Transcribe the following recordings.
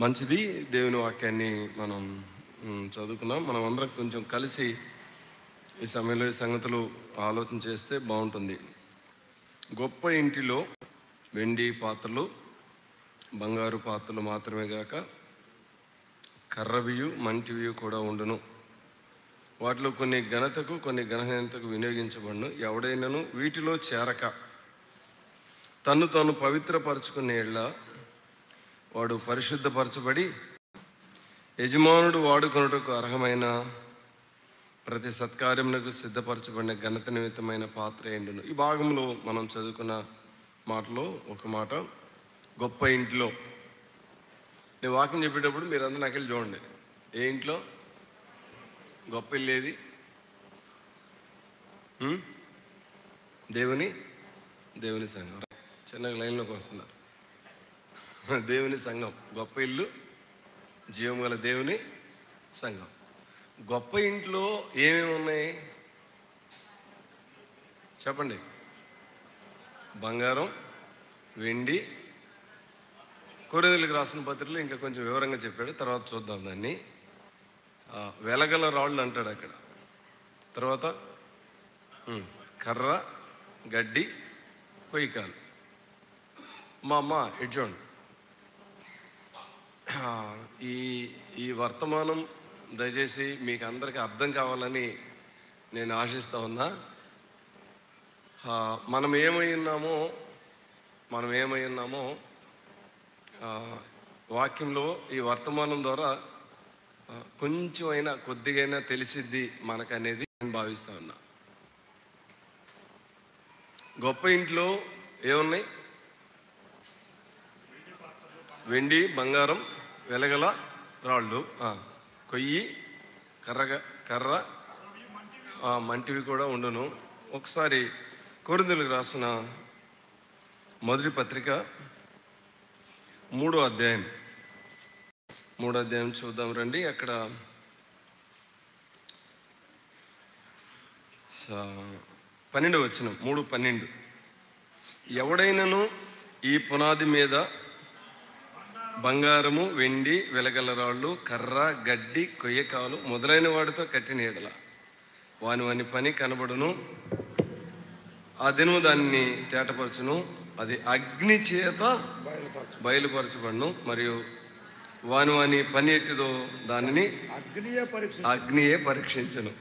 మంచిది. దేవుని వాక్యాన్ని మనం చదువుకున్నాం. మనం అందరం కొంచెం కలిసి ఈ సమయంలో ఈ సంగతులు ఆలోచన చేస్తే బాగుంటుంది. గొప్ప ఇంటిలో వెండి పాత్రలు, బంగారు పాత్రలు మాత్రమే గాక కర్రవియు మంటివియు కూడా ఉండును. వాటిలో కొన్ని ఘనతకు కొన్ని ఘనహీనతకు వినియోగించబడును. ఎవడైనాను వీటిలో చేరక తన్ను తాను పవిత్రపరచుకునే యెడల వాడు పరిశుద్ధపరచబడి యజమానుడు వాడుకొనుటకు అర్హమైన ప్రతి సత్కార్యమునకు సిద్ధపరచబడిన ఘనత నిమిత్తమైన పాత్ర ఎండును. ఈ భాగంలో మనం చదువుకున్న మాటలో ఒక మాట, గొప్ప ఇంట్లో. నేను వాక్యం చెప్పేటప్పుడు మీరు అందరూ నాకెళ్ళి చూడండి. ఏ ఇంట్లో గొప్ప ఇల్లు ఏది? దేవుని సంఘం. చిన్నగా లైన్లోకి వస్తున్నారు. దేవుని సంఘం, గొప్ప ఇల్లు, జీవం గల దేవుని సంఘం. గొప్ప ఇంట్లో ఏమేమి ఉన్నాయి చెప్పండి? బంగారం, వెండి. కొరింథీయులకు రాసిన పత్రికలో ఇంకా కొంచెం వివరంగా చెప్పాడు, తర్వాత చూద్దాం దాన్ని. వెలగల రాళ్ళు అంటాడు అక్కడ. తర్వాత కర్ర, గడ్డి, కొయ్యకాలు. మా అమ్మ ఎడ్జోండి. ఈ వర్తమానం దయచేసి మీకు అందరికీ అర్థం కావాలని నేను ఆశిస్తూ ఉన్నా. మనం ఏమై ఉన్నామో వాక్యంలో ఈ వర్తమానం ద్వారా కొంచెమైనా కొద్దిగైనా తెలిసిద్ది మనకనేది నేను భావిస్తూ ఉన్నా. గొప్ప ఇంట్లో ఏమున్నాయి? వెండి, బంగారం, వెలగల రాళ్ళు, కొయ్యి, కర్ర, మంటివి కూడా ఉండును. ఒకసారి కొరింథీయులకు రాసిన మొదటి పత్రిక 3వ అధ్యాయం చూద్దాం రండి. అక్కడ 12వ వచనం, 3:12. ఎవడైనను ఈ పునాది మీద బంగారము, వెండి, వెలగల రాళ్ళు, కర్ర, గడ్డి, కొయ్యకాలు మొదలైన వాటితో కట్టిన యెడల వాని పని కనబడును. ఆ దినము దాన్ని తేటపరచును. అది అగ్ని చేత బయలుపరచబడును. మరియు వాని పని ఎట్టిదో దానిని అగ్నియే పరీక్షించను.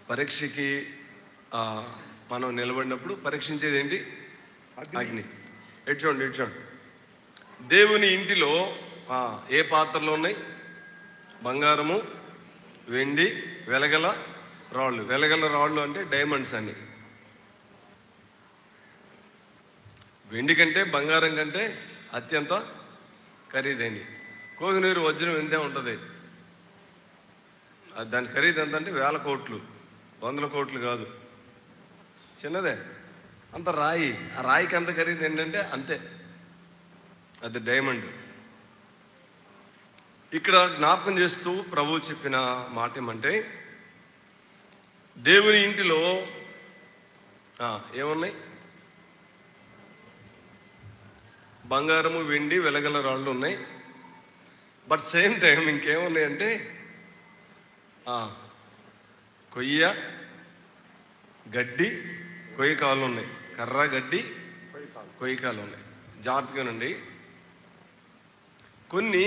పరీక్షకి మనం నిలబడినప్పుడు పరీక్షించేది ఏంటి? అగ్ని. ఎడ్చోండి. దేవుని ఇంటిలో ఏ పాత్రలు ఉన్నాయి? బంగారము, వెండి, వెలగల రాళ్ళు. వెలగల రాళ్ళు అంటే డైమండ్స్ అని. వెండి కంటే బంగారం కంటే అత్యంత ఖరీదైంది. కోహినూరు వజ్రం ఎంతే ఉంటుంది? దాని ఖరీదు ఎంత అంటే 1000 కోట్లు, 100 కోట్లు కాదు, చిన్నదే. అంత రాయి. ఆ రాయికి అంత ఖరీదు ఏంటంటే అంతే, అది డైమండ్. ఇక్కడ జ్ఞాపకం చేస్తూ ప్రభువు చెప్పిన మాట ఏమంటే, దేవుని ఇంటిలో ఏమున్నాయి? బంగారము, వెండి, వెలగల రాళ్ళు ఉన్నాయి. బట్ సేమ్ టైం ఇంకేమున్నాయంటే కొయ్య, గడ్డి, కొయ్యకాలు ఉన్నాయి. కర్ర, గడ్డి, కొయ్యకాలు ఉన్నాయి. జాగ్రత్తగానండి. కొన్ని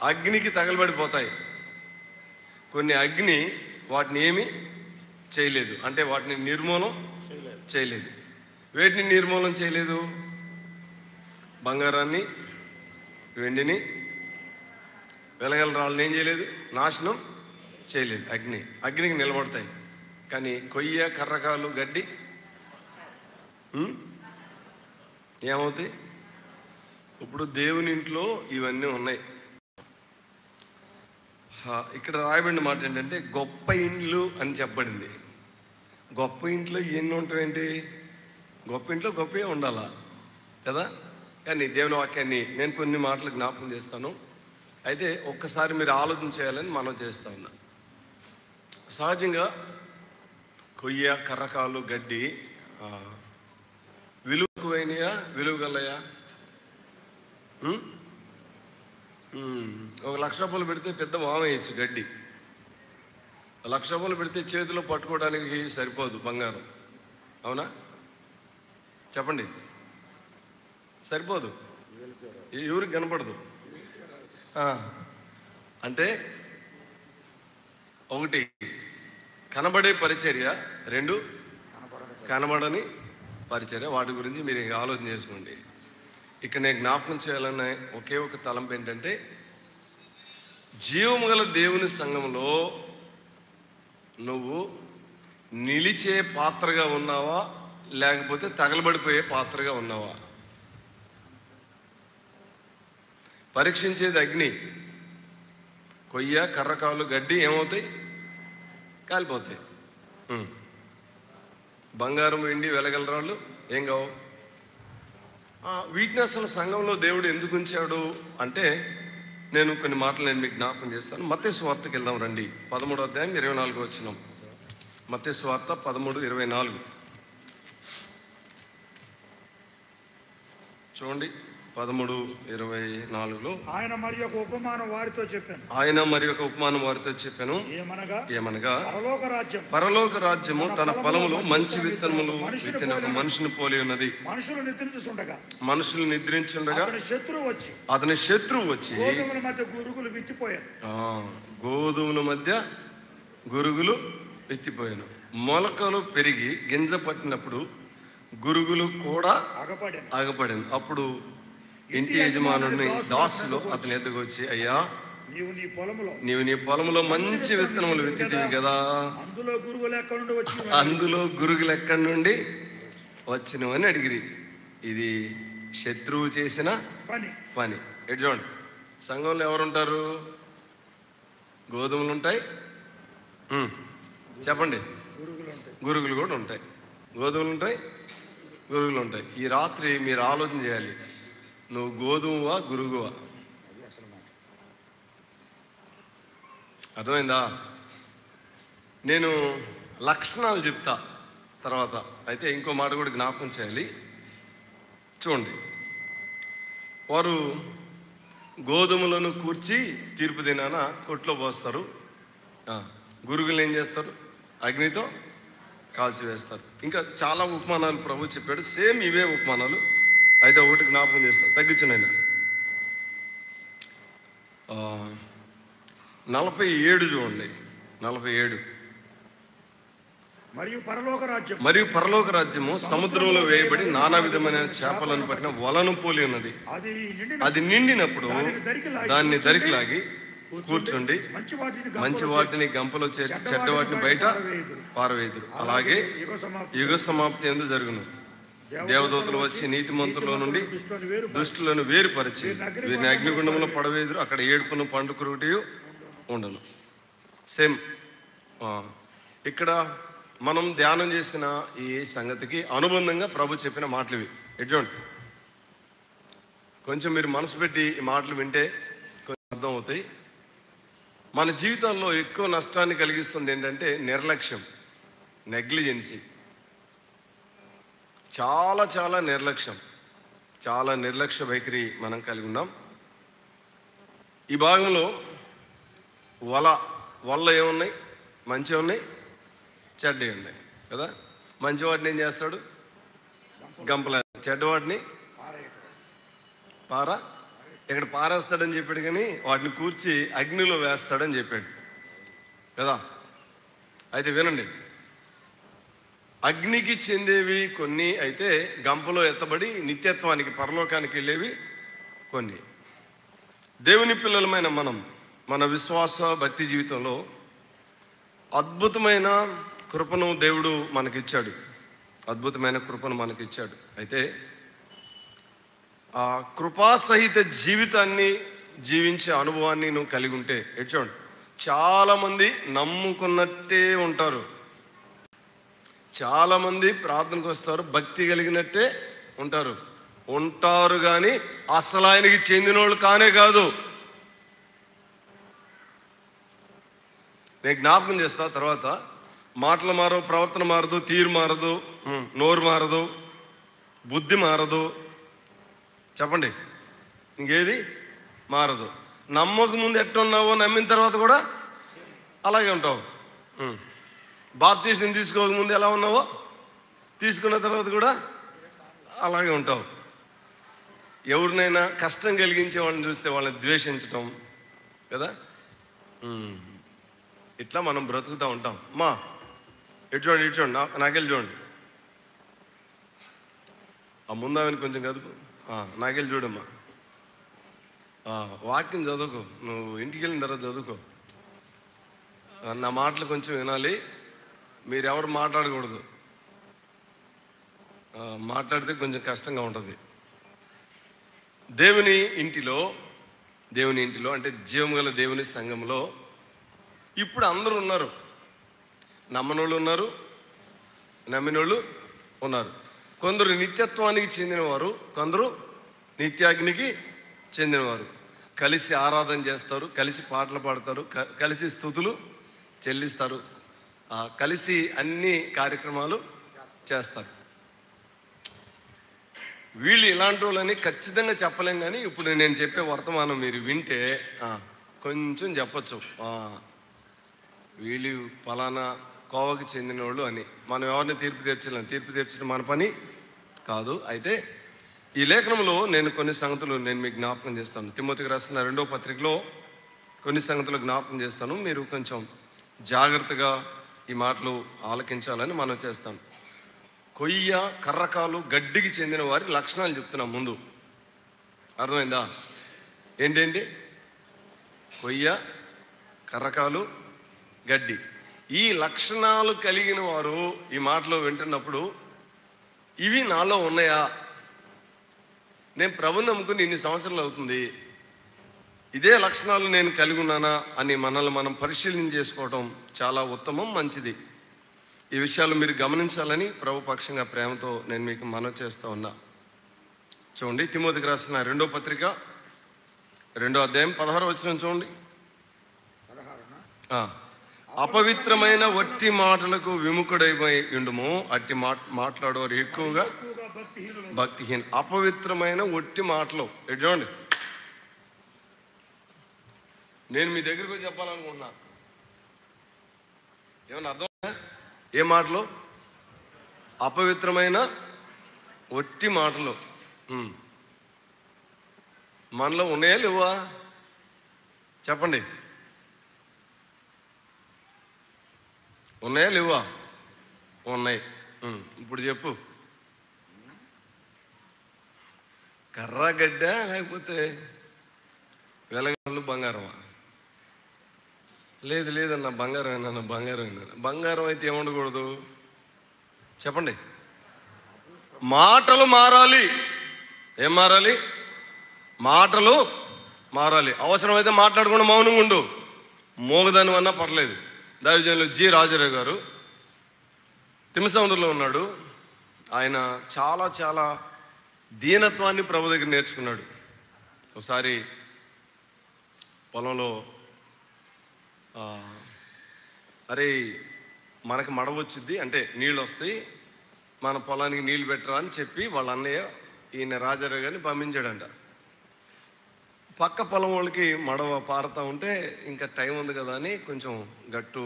అగ్నికి తగలబడిపోతాయి, కొన్ని అగ్ని వాటిని ఏమీ చేయలేదు, అంటే వాటిని నిర్మూలన చేయలేదు. వేటిని నిర్మూలన చేయలేదు? బంగారాన్ని, వెండిని, వెలగల రాళ్ళని ఏం చేయలేదు? నాశనం చేయలేదు. అగ్నికి నిలబడతాయి. కానీ కొయ్య, కర్రకాలు, గడ్డి ఏమవుతాయి? ఇప్పుడు దేవుని ఇంట్లో ఇవన్నీ ఉన్నాయి. ఇక్కడ రాయబడిన మాట ఏంటంటే గొప్ప ఇండ్లు అని చెప్పబడింది. గొప్ప ఇంట్లో ఎన్ని ఉంటాయండి? గొప్ప ఇంట్లో గొప్పే ఉండాలా కదా? కానీ దేవుని వాక్యాన్ని నేను కొన్ని మాటలు జ్ఞాపకం చేస్తాను. అయితే ఒక్కసారి మీరు ఆలోచన చేయాలని మనం చేస్తా ఉన్నా. సహజంగా కొయ్య, కర్రకాలు, గడ్డి విలువకువైనయా, విలువ గలయా? ₹1,00,000 పెడితే పెద్ద వామేయచ్చు గడ్డి. ₹1,00,000 పెడితే చేతిలో పట్టుకోవడానికి సరిపోదు బంగారం. అవునా? చెప్పండి. సరిపోదు, ఎవరికి కనపడదు. అంటే ఒకటి కనబడే పరిచర్య, రెండు కనబడని పరిచర్య. వాటి గురించి మీరు ఆలోచన చేసుకోండి. ఇక్కడ నేను జ్ఞాపకం చేయాలన్న ఒకే ఒక తలంపు ఏంటంటే, జీవము గల దేవుని సంఘంలో నువ్వు నిలిచే పాత్రగా ఉన్నావా, లేకపోతే తగలబడిపోయే పాత్రగా ఉన్నావా? పరీక్షించేది అగ్ని. కొయ్య, కర్రకాలు, గడ్డి ఏమవుతాయి? కాలిపోతాయి. బంగారం, వెండి, వెలగలరాళ్ళు ఏం కావు. వీటిని అసలు సంఘంలో దేవుడు ఎందుకు ఉంచాడు అంటే, నేను కొన్ని మాటలు మీకు జ్ఞాపకం చేస్తాను. మత్తయి సువార్తకి వెళ్దాం రండి. 13వ అధ్యాయం 24 వచనం. మత్తయి సువార్త 13:24 చూడండి. 13:24లో ఆయన మరి ఒక ఉపమానం వారితో చెప్పాను. ఏమనగా పరలోక రాజ్యము తన పొలములో మంచి విత్తనములు విత్తిన ఒక మనిషిని పోలి ఉన్నది. మనుషులు నిద్రించుండగా అతని శత్రువు వచ్చి గోధుమల మధ్య గురుగులు విత్తిపోయాను. మొలకలు పెరిగి గింజ పట్టినప్పుడు గురుగులు కూడా ఆగపడాను. అప్పుడు ఇంటి యజమానుడిని దాసులు అతని ఎదుగు వచ్చి, అయ్యా, నీవు నీ పొలంలో మంచి విత్తనములు విత్తితివి కదా, అందులో గురుగులు ఎక్కడి నుండి వచ్చినవి అని అడిగిరి. ఇది శత్రువు చేసిన పని. ఎటు చూడండి, సంఘంలో ఎవరుంటారు? గోధుమలు ఉంటాయి, చెప్పండి, గురుగులు కూడా ఉంటాయి. గోధుమలు ఉంటాయి, గురుగులు ఉంటాయి. ఈ రాత్రి మీరు ఆలోచన చేయాలి, నువ్వు గోధుమవా, గురుగువా? అర్థమైందా? నేను లక్షణాలు చెప్తా తర్వాత. అయితే ఇంకో మాట కూడా జ్ఞాపకం చేయాలి. చూడండి, వారు గోధుమలను కూర్చి తీర్పు దినాన కొట్లో పోస్తారు. గురుగులు ఏం చేస్తారు? అగ్నితో కాల్చివేస్తారు. ఇంకా చాలా ఉపమానాలు ప్రభు చెప్పాడు, సేమ్ ఇవే ఉపమానాలు. అయితే ఒకటి జ్ఞాపకం చేస్తాను, తగ్గించునైనా 47 చూడండి. 47 మరియు పరలోక రాజ్యము సముద్రంలో వేయబడి నానా విధమైన చేపలను పట్టిన వలను పోలి ఉన్నది. అది నిండినప్పుడు దాన్ని దరికిలాగి కూర్చుండి మంచి వాటిని గంపలో చేర్చి చెడ్డ వాటిని బయట పారవేయుదురు. అలాగే యుగ సమాప్తి ఎందు జరుగును. దేవదూతలు వచ్చి నీతిమంతుల్లో నుండి దుష్టులను వేరుపరిచి వీరిని అగ్నిగుండంలో పడవేదురు. అక్కడ ఏడుపును పండుకురుటి ఉండను. సేమ్ ఇక్కడ మనం ధ్యానం చేసిన ఈ సంగతికి అనుబంధంగా ప్రభు చెప్పిన మాటలు ఇవి. ఎటువంటి కొంచెం మీరు మనసు పెట్టి ఈ మాటలు వింటే కొంచెం అర్థం అవుతాయి. మన జీవితాల్లో ఎక్కువ నష్టాన్ని కలిగిస్తుంది ఏంటంటే నిర్లక్ష్యం, నెగ్లిజెన్సీ. చాలా నిర్లక్ష్యం, చాలా నిర్లక్ష్య వైఖరి మనం కలిగి ఉన్నాం. ఈ భాగంలో వల్ల ఏమున్నాయి? మంచి ఉన్నాయి, చెడ్డ ఉన్నాయి కదా. మంచి వాటిని ఏం చేస్తాడు? గంపల. చెడ్డ వాటిని ఇక్కడ పారేస్తాడని చెప్పాడు, కానీ వాటిని కూర్చి అగ్నిలో వేస్తాడని చెప్పాడు కదా. అయితే వినండి, అగ్నికి చెందేవి కొన్ని అయితే గంపలో ఎత్తబడి నిత్యత్వానికి, పరలోకానికి వెళ్ళేవి కొన్ని. దేవుని పిల్లలమైన మనం మన విశ్వాస భక్తి జీవితంలో అద్భుతమైన కృపను దేవుడు మనకిచ్చాడు. అద్భుతమైన కృపను మనకిచ్చాడు. అయితే ఆ కృపాసహిత జీవితాన్ని జీవించే అనుభవాన్ని నువ్వు కలిగి ఉంటే చూడండి, చాలామంది నమ్ముకున్నట్టే ఉంటారు, చాలామంది ప్రార్థనకు వస్తారు, భక్తి కలిగినట్టే ఉంటారు కానీ అసలు ఆయనకి చెందిన వాళ్ళు కానే కాదు. నేను జ్ఞాపకం చేస్తా. తర్వాత మాటలు మారవు, ప్రవర్తన మారదు, తీరు మారదు, నోరు మారదు, బుద్ధి మారదు, చెప్పండి, ఇంకేది మారదు. నమ్మక ముందు ఎట్టున్నావో నమ్మిన తర్వాత కూడా అలాగే ఉంటావు. బాప్తీసం తీసుకోక ముందు ఎలా ఉన్నావో తీసుకున్న తర్వాత కూడా అలాగే ఉంటావు. ఎవరినైనా కష్టం కలిగించే వాళ్ళని చూస్తే వాళ్ళని ద్వేషించటం కదా, ఇట్లా మనం బ్రతుకుతూ ఉంటాం. మా ఇటు చూడండి, ఇటు చూడండి, నాకెళ్ళి చూడండి. ఆ ముందామని కొంచెం కదుపు, నాకెళ్ళి చూడమ్మా. వాక్యం చదువుకో, నువ్వు ఇంటికి వెళ్ళిన తర్వాత చదువుకో. నా మాటలు కొంచెం వినాలి, మీరెవరు మాట్లాడకూడదు. మాట్లాడితే కొంచెం కష్టంగా ఉంటుంది. దేవుని ఇంటిలో అంటే జీవం గల దేవుని సంఘంలో ఇప్పుడు అందరూ ఉన్నారు. నమ్మనోళ్ళు ఉన్నారు, నమ్మినోళ్ళు ఉన్నారు. కొందరు నిత్యత్వానికి చెందినవారు, కొందరు నిత్యాగ్నికి చెందినవారు. కలిసి ఆరాధన చేస్తారు, కలిసి పాటలు పాడతారు, కలిసి స్తుతులు చెల్లిస్తారు, కలిసి అన్ని కార్యక్రమాలు చేస్తారు. వీళ్ళు ఇలాంటి వాళ్ళని ఖచ్చితంగా చెప్పలేం. కానీ ఇప్పుడు నేను చెప్పే వర్తమానం మీరు వింటే కొంచెం చెప్పచ్చు, వీళ్ళు ఫలానా కోవకి చెందిన వాళ్ళు అని. మనం ఎవరిని తీర్పు తీర్చడం మన పని కాదు. అయితే ఈ లేఖనంలో నేను కొన్ని సంగతులు మీకు జ్ఞాపకం చేస్తాను. తిమోతికి రాసిన 2వ పత్రికలో కొన్ని సంగతులు జ్ఞాపకం చేస్తాను. మీరు కొంచెం జాగ్రత్తగా ఈ మాటలు ఆలకించాలని మనం చేస్తాం. కొయ్య, కర్రకాలు, గడ్డికి చెందిన వారి లక్షణాలు చెప్తున్నాం ముందు. అర్థమైందా? ఏంటండి? కొయ్య, కర్రకాలు, గడ్డి. ఈ లక్షణాలు కలిగిన వారు ఈ మాటలో వింటున్నప్పుడు ఇవి నాలో ఉన్నాయా? నేను ప్రభుని నమ్ముకుని ఇన్ని సంవత్సరాలు అవుతుంది, ఇదే లక్షణాలు నేను కలిగి ఉన్నానా అని మనల్ని మనం పరిశీలన చేసుకోవడం చాలా ఉత్తమం, మంచిది. ఈ విషయాలు మీరు గమనించాలని ప్రభు పక్షంగా ప్రేమతో నేను మీకు మనవి చేస్తూ ఉన్నా. చూడండి, తిమోతికి రాసిన 2వ పత్రిక 2వ అధ్యాయం 16వ వచనం చూడండి. అపవిత్రమైన వట్టి మాటలకు విముఖుడైపోయి ఉండుము, అట్టి మాట్లాడేవారు ఎక్కువగా భక్తిహీన. అపవిత్రమైన వట్టి మాటలు. ఎటు చూడండి, నేను మీ దగ్గరకు చెప్పాలనుకుంటున్నా. ఏమన్నా అర్థం? ఏ మాటలు? అపవిత్రమైన వట్టి మాటలు. మనలో ఉన్నాయా లేవా? చెప్పండి, ఉన్నాయా లేవా? ఉన్నాయి. ఇప్పుడు చెప్పు. కర్రగడ్డ లేకపోతే వెలగళ్ళు బంగారమా? లేదన్న బంగారం బంగారం అయితే ఏముండకూడదు చెప్పండి. మాటలు మారాలి. ఏం మారాలి? మాటలు మారాలి. అవసరమైతే మాట్లాడకుండా మౌనంగా ఉండు, మోగదాని అన్నా పర్లేదు. దైవజనులు జి రాజారావు గారు తిమ్మసముద్రంలో ఉన్నాడు. ఆయన చాలా చాలా దీనత్వాన్ని ప్రభు దగ్గర నేర్చుకున్నాడు. ఒకసారి పొలంలో అరే మనకు మడవ వచ్చింది, అంటే నీళ్ళు వస్తాయి, మన పొలానికి నీళ్ళు పెట్టరా అని చెప్పి వాళ్ళ అన్నయ్య ఈయన రాజారావు గారిని పంపించాడంట. పక్క పొలం వాళ్ళకి మడవ పారుతూ ఉంటే ఇంకా టైం ఉంది కదా అని కొంచెం గట్టు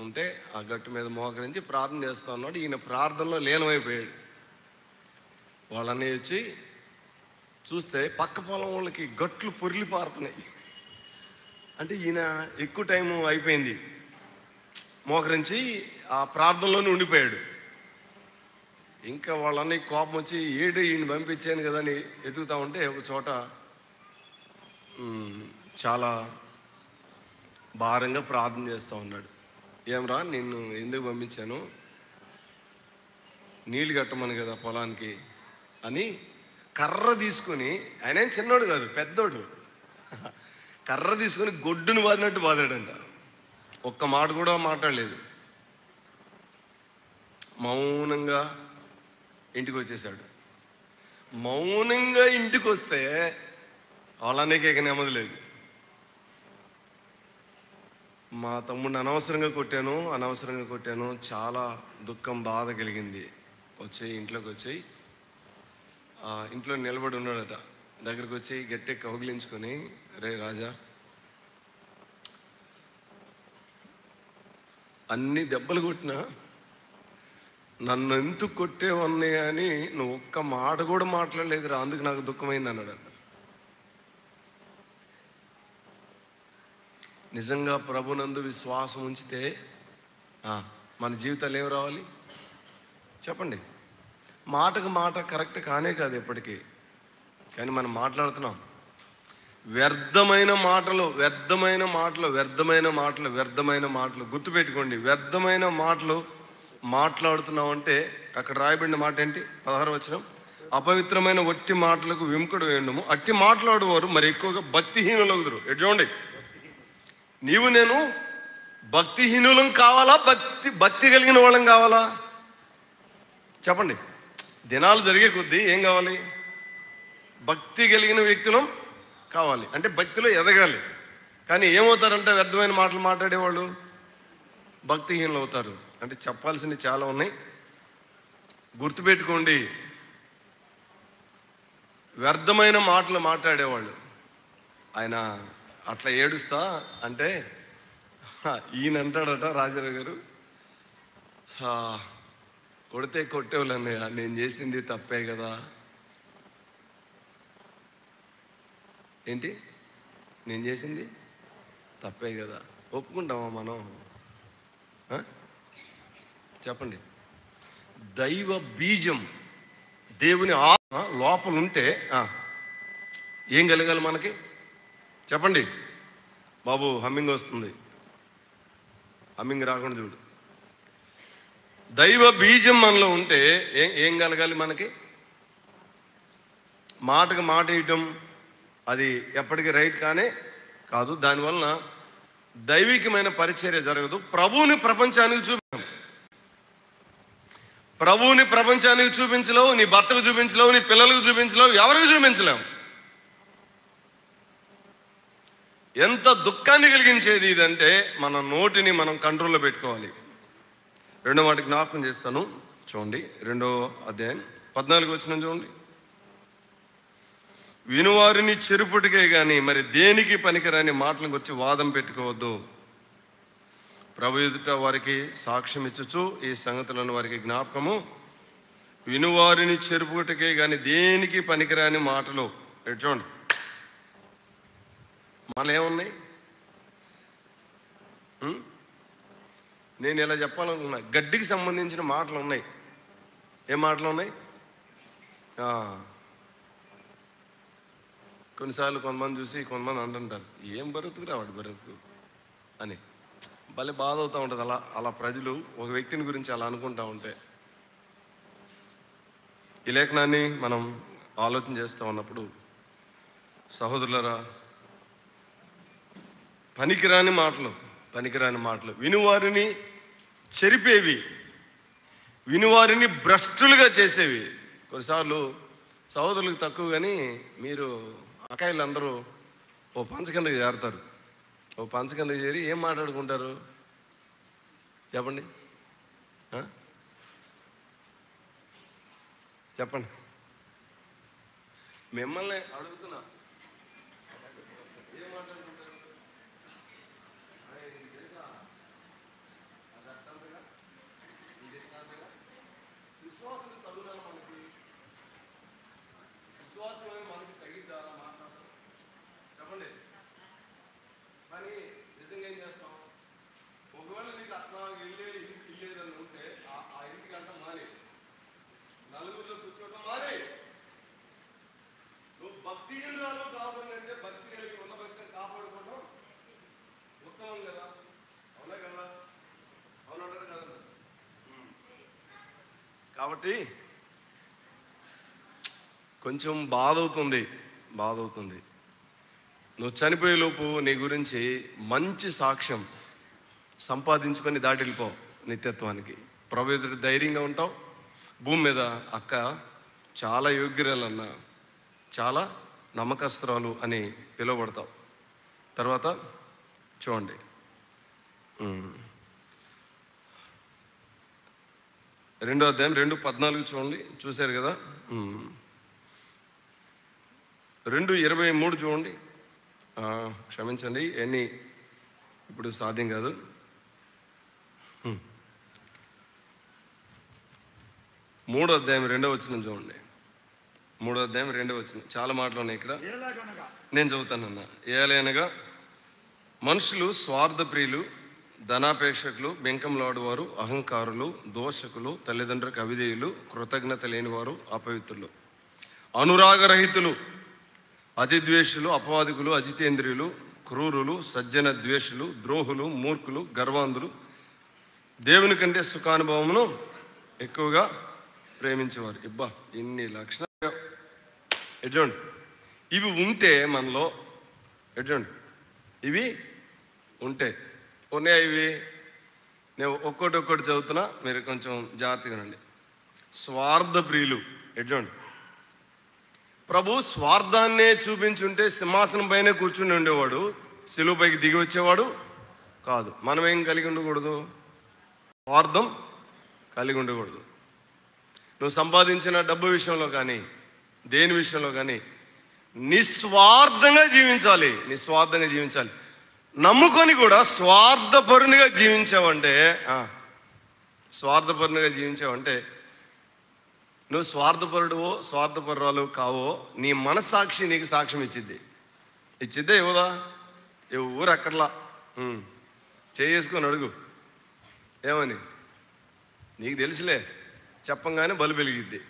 ఉంటే ఆ గట్టు మీద మోకరించి ప్రార్థన చేస్తూ ఉన్నాడు. ఈయన ప్రార్థనలో లీనమైపోయాడు. వాళ్ళని వచ్చి చూస్తే పక్క పొలం వాళ్ళకి గట్లు పొరిలి పారుతున్నాయి. అంటే ఈయన ఎక్కువ టైం అయిపోయింది, మోకరించి ఆ ప్రార్థనలోనే ఉండిపోయాడు. ఇంకా వాళ్ళని కోపం వచ్చి ఈయన పంపించాను కదా అని ఎదుగుతూ ఉంటే ఒక చోట చాలా భారంగా ప్రార్థన చేస్తూ ఉన్నాడు. ఏమరా నిన్ను ఎందుకు పంపించాను? నీళ్ళు కట్టమని కదా పొలానికి అని కర్ర తీసుకొని, ఆయన ఏం చిన్నోడు కాదు పెద్దోడు, కర్ర తీసుకొని గొడ్డును బాదినట్టు బాదాడంట. ఒక్క మాట కూడా మాట్లాడలేదు, మౌనంగా ఇంటికి వచ్చేసాడు. మౌనంగా ఇంటికి వస్తే వాళ్ళనే నెమ్మది లేదు. మా తమ్ముడిని అనవసరంగా కొట్టాను, చాలా దుఃఖం బాధ కలిగింది. ఇంట్లోకి వచ్చి ఇంట్లో నిలబడి ఉన్నాడట. దగ్గరికి వచ్చి గట్టి కౌగిలించుకొని, రే రాజా అన్ని దెబ్బలు కొట్టినా నన్ను ఎందుకు కొట్టేవన్నీ అని నువ్వు ఒక్క మాట కూడా మాట్లాడలేదురా, అందుకు నాకు దుఃఖమైంది అన్నాడు. నిజంగా ప్రభునందు విశ్వాసం ఉంచితే మన జీవితాలు ఏమి రావాలి చెప్పండి? మాటకు మాట కరెక్ట్ కానే కాదు ఎప్పటికీ, కానీ మనం మాట్లాడుతున్నాం వ్యర్థమైన మాటలు, వ్యర్థమైన మాటలు, వ్యర్థమైన మాటలు, వ్యర్థమైన మాటలు. గుర్తుపెట్టుకోండి, వ్యర్థమైన మాటలు మాట్లాడుతున్నాం అంటే అక్కడ రాయబడిన మాట ఏంటి? 16వ వచనం, అపవిత్రమైన ఒట్టి మాటలకు విముఖుడు వేయడము, అట్టి మాట్లాడువారు మరి ఎక్కువగా భక్తిహీనులగుదురు. చూడండి, నీవు నేను భక్తిహీనులం కావాలా, భక్తి కలిగిన వాళ్ళం కావాలా చెప్పండి? దినాలు జరిగే కొద్దీ ఏం కావాలి? భక్తి కలిగిన వ్యక్తులం కావాలి, అంటే భక్తిలో ఎదగాలి. కానీ ఏమవుతారంటే వ్యర్థమైన మాటలు మాట్లాడేవాళ్ళు భక్తిహీనులు అవుతారు. అంటే చెప్పాల్సినవి చాలా ఉన్నాయి, గుర్తుపెట్టుకోండి. వ్యర్థమైన మాటలు మాట్లాడేవాళ్ళు ఆయన అట్లా ఏడుస్తా అంటే ఈయన అంటాడట రాజారావు గారు, కొడితే కొట్టేవాళ్ళన్నయ్య, నేను చేసింది తప్పే కదా. ఏంటి? నేను చేసింది తప్పే కదా, ఒప్పుకుంటామా మనం? చెప్పండి. దైవ బీజం దేవుని ఆత్మ లోపల ఉంటే ఏం కలగాలి మనకి చెప్పండి? బాబు హమ్మింగ్ వస్తుంది, హమ్మింగ్ రాకుండా చూడు. దైవ బీజం మనలో ఉంటే ఏం కలగాలి మనకి? మాటకు మాట వేయటం అది ఎప్పటికీ రైట్ కానే కాదు. దానివలన దైవికమైన పరిచర్య జరగదు. ప్రభువుని ప్రపంచానికి చూపించలేవు, ప్రభువుని ప్రపంచానికి చూపించలేవు, నీ భర్తకు చూపించలేవు, నీ పిల్లలకు చూపించలేవు, ఎవరికి చూపించలేవు. ఎంత దుఃఖాన్ని కలిగించేది ఇదంటే మన నోటిని మనం కంట్రోల్లో పెట్టుకోవాలి. రెండో మాట జ్ఞాపకం చేస్తాను, చూడండి 2వ అధ్యాయం 14వ వచనం చూడండి. వినువారిని చెరుపుటికే కానీ మరి దేనికి పనికిరాని మాటల గురించి వాదం పెట్టుకోవద్దు. ప్రభు ఎదుట వారికి సాక్ష్యం ఇచ్చుచు ఈ సంగతులను వారికి జ్ఞాపకము. వినువారిని చెరుపుటికే కానీ దేనికి పనికిరాని మాటలు. చూడండి, మాటలు ఏమున్నాయి? నేను ఇలా చెప్పాలనుకున్నా, గడ్డికి సంబంధించిన మాటలు ఉన్నాయి. ఏ మాటలు ఉన్నాయి? కొన్నిసార్లు కొంతమంది చూసి కొంతమంది అంటుంటారు, ఏం బ్రతుకురా వాడు బ్రతుకు అని. భలే బాధ అవుతూ ఉంటుంది అలా ప్రజలు ఒక వ్యక్తిని గురించి అలా అనుకుంటా ఉంటే. ఈ లేఖనాన్ని మనం ఆలోచన చేస్తూ ఉన్నప్పుడు సహోదరులరా, పనికిరాని మాటలు, వినువారిని చెరిపేవి, వినువారిని భ్రష్టులుగా చేసేవి. కొన్నిసార్లు సహోదరులకు తక్కువ, కానీ మీరు అకాయిలు అందరూ ఓ పంచ కిందకి చేరుతారు. ఓ పంచ కిందకి చేరి ఏం మాట్లాడుకుంటారు చెప్పండి? చెప్పండి, మిమ్మల్ని అడుగుతున్నా. ఏం మాట్లాడుకుంటారు? విశ్వాసం తగునా? మనకి విశ్వాసం మనకి తగిద్దా మాట్లాడతాం చెప్పండి? కానీ నిజంగా ఏం చేస్తాం? ఒకవేళ నీకు అట్లా ఇల్లేదని ఉంటే ఆ ఇంటికి అంట మారి, నలుగురిలో కూర్చోవడం మారి. నువ్వు భక్తిహీనురాలు కావాలంటే భక్తి కలిగి ఉన్న భక్తిని కాపాడుకోవడం ఉత్తమం కదా. అవునా కదా? అవునంటారు కదా? కాబట్టి కొంచెం బాధ అవుతుంది. నువ్వు చనిపోయేలోపు నీ గురించి మంచి సాక్ష్యం సంపాదించుకొని దాటిల్పో నిత్యత్వానికి. ప్రభు ఎదుట ధైర్యంగా ఉంటావు. భూమి మీద అక్క చాలా యోగ్యురాలన్నా, చాలా నమ్మకస్తురాలు అని పిలువబడతావు. తర్వాత చూడండి, 2వ అధ్యాయం 2:14 చూడండి. చూశారు కదా? 2:23 చూడండి. క్షమించండి, ఎన్ని ఇప్పుడు సాధ్యం కాదు. 3వ అధ్యాయం 2వ వచనం చూడండి. 3వ అధ్యాయం 2వ వచనం. చాలా మాటలు ఉన్నాయి ఇక్కడ, నేను చదువుతానన్నా. ఏలైనగా మనుషులు స్వార్థప్రియులు, ధనాపేక్షకులు, బెంకంలాడువారు, అహంకారులు, దోషకులు, తల్లిదండ్రులకు అవిధేయులు, కృతజ్ఞత లేనివారు, అపవిత్రులు, అనురాగరహితులు, అతిద్వేషులు, అపవాదికులు, అజితేంద్రియులు, క్రూరులు, సజ్జన ద్వేషులు, ద్రోహులు, మూర్ఖులు, గర్వాంధులు, దేవుని కంటే సుఖానుభవమును ఎక్కువగా ప్రేమించేవారు. ఇబ్బా, ఇన్ని లక్షణాలు ఎడ్జోండి. ఇవి ఉంటే మనలో ఎడ్జోండి, ఇవి ఉంటే ఉన్నాయా? ఇవి నేను ఒక్కొక్కటి చదువుతున్నా, మీరు కొంచెం జాగ్రత్తగా రండి. స్వార్థ ప్రియులు ఎడ్జోండి. ప్రభు స్వార్థాన్నే చూపించుంటే సింహాసనం పైన కూర్చుని ఉండేవాడు, సిలువపైకి దిగి వచ్చేవాడు కాదు. మనం ఏం కలిగి ఉండకూడదు? స్వార్థం కలిగి ఉండకూడదు. నువ్వు సంపాదించిన డబ్బు విషయంలో కానీ దేని విషయంలో కానీ నిస్వార్థంగా జీవించాలి. నిస్వార్థంగా జీవించాలి. నమ్ముకొని కూడా స్వార్థపరునిగా జీవించావంటే నువ్వు స్వార్థపరుడువో స్వార్థపరురాలు కావో నీ మనస్సాక్షి నీకు సాక్ష్యం ఇచ్చిద్దే ఇవ్వదా? ఎవరు అక్కర్లా, చేసుకొని అడుగు. ఏమని? నీకు తెలుసులే, చెప్పంగానే బల్బు వెలిగిద్ది,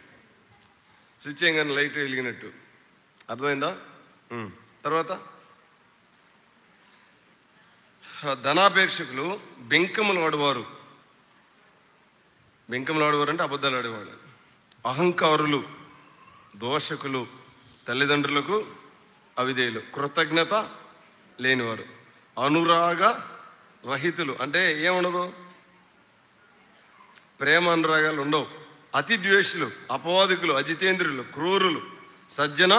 స్విచ్ చేయగానే లైట్ వెలిగినట్టు. అర్థమైందా? తర్వాత ధనాపేక్షకులు, బెంకములు ఆడేవారు అంటే అబద్ధాలు ఆడేవాడు. అహంకారులు, దోషకులు, తల్లిదండ్రులకు అవిధేయులు, కృతజ్ఞత లేనివారు, అనురాగ రహితులు. అంటే ఏముండదు? ప్రేమ అనురాగాలు ఉండవు. అతి ద్వేషులు, అపవాదికులు, అజితేంద్రులు, క్రూరులు, సజ్జన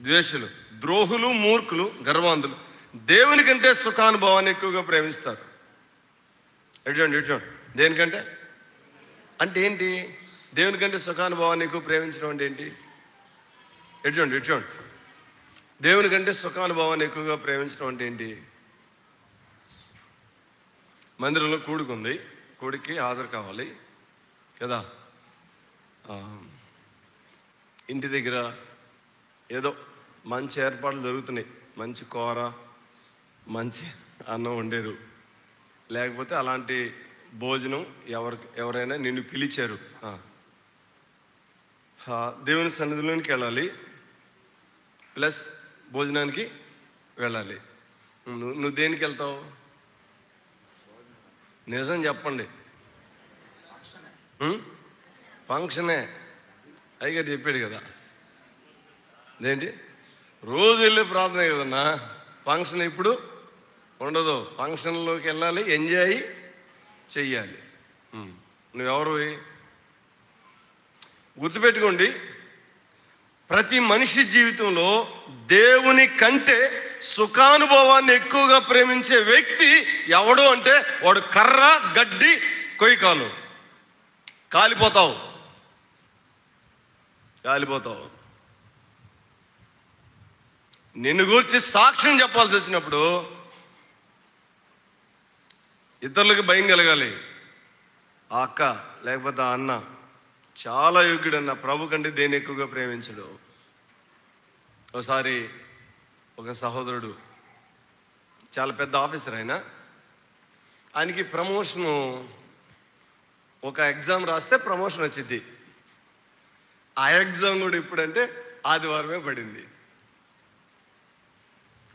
ద్వేషులు, ద్రోహులు, మూర్ఖులు, గర్వాంధులు, దేవుని కంటే సుఖానుభవాన్ని ఎక్కువగా ప్రేమిస్తారు. ఎడ్జోండి. దేనికంటే అంటే ఏంటి? దేవుని కంటే సుఖానుభవాన్ని ఎక్కువ ప్రేమించడం అంటే ఏంటి? ఎడ్జోండి. దేవుని కంటే సుఖానుభవాన్ని ఎక్కువగా ప్రేమించడం అంటే ఏంటి? మందిరంలో కూడుకుంది, కూడికి హాజరు కావాలి కదా. ఇంటి దగ్గర ఏదో మంచి ఏర్పాట్లు జరుగుతున్నాయి, మంచి కూర, మంచి అన్నం వండారు, లేకపోతే అలాంటి భోజనం ఎవరైనా నిన్ను పిలిచారు, దేవుని సన్నిధిలోనికి వెళ్ళాలి, ప్లస్ భోజనానికి వెళ్ళాలి. నువ్వు దేనికి వెళ్తావు? నిజం చెప్పండి. ఫంక్షనే. అయ్యగారు చెప్పాడు కదా, అదేంటి రోజు వెళ్ళే ప్రార్థన కదన్నా. ఫంక్షన్ ఇప్పుడు ఉండదు. ఫంక్షన్లోకి వెళ్ళాలి, ఎంజాయ్ చెయ్యాలి. నువ్వెవరు? గుర్తుపెట్టుకోండి, ప్రతి మనిషి జీవితంలో దేవుని కంటే సుఖానుభవాన్ని ఎక్కువగా ప్రేమించే వ్యక్తి ఎవడు అంటే వాడు కర్ర, గడ్డి, కొయ్యకాలు. కాలిపోతావు. నిన్ను గురించి సాక్ష్యం చెప్పాల్సి వచ్చినప్పుడు ఇతరులకు భయం కలగాలి. ఆ అక్క లేకపోతే ఆ అన్న చాలా యోగ్యుడన్న, ప్రభు కంటే దేన్ని ఎక్కువగా ప్రేమించడు. ఒకసారి ఒక సహోదరుడు, చాలా పెద్ద ఆఫీసర్, ఆయనకి ప్రమోషను, ఒక ఎగ్జామ్ రాస్తే ప్రమోషన్ వచ్చింది. ఆ ఎగ్జామ్ కూడా ఇప్పుడంటే ఆదివారమే పడింది.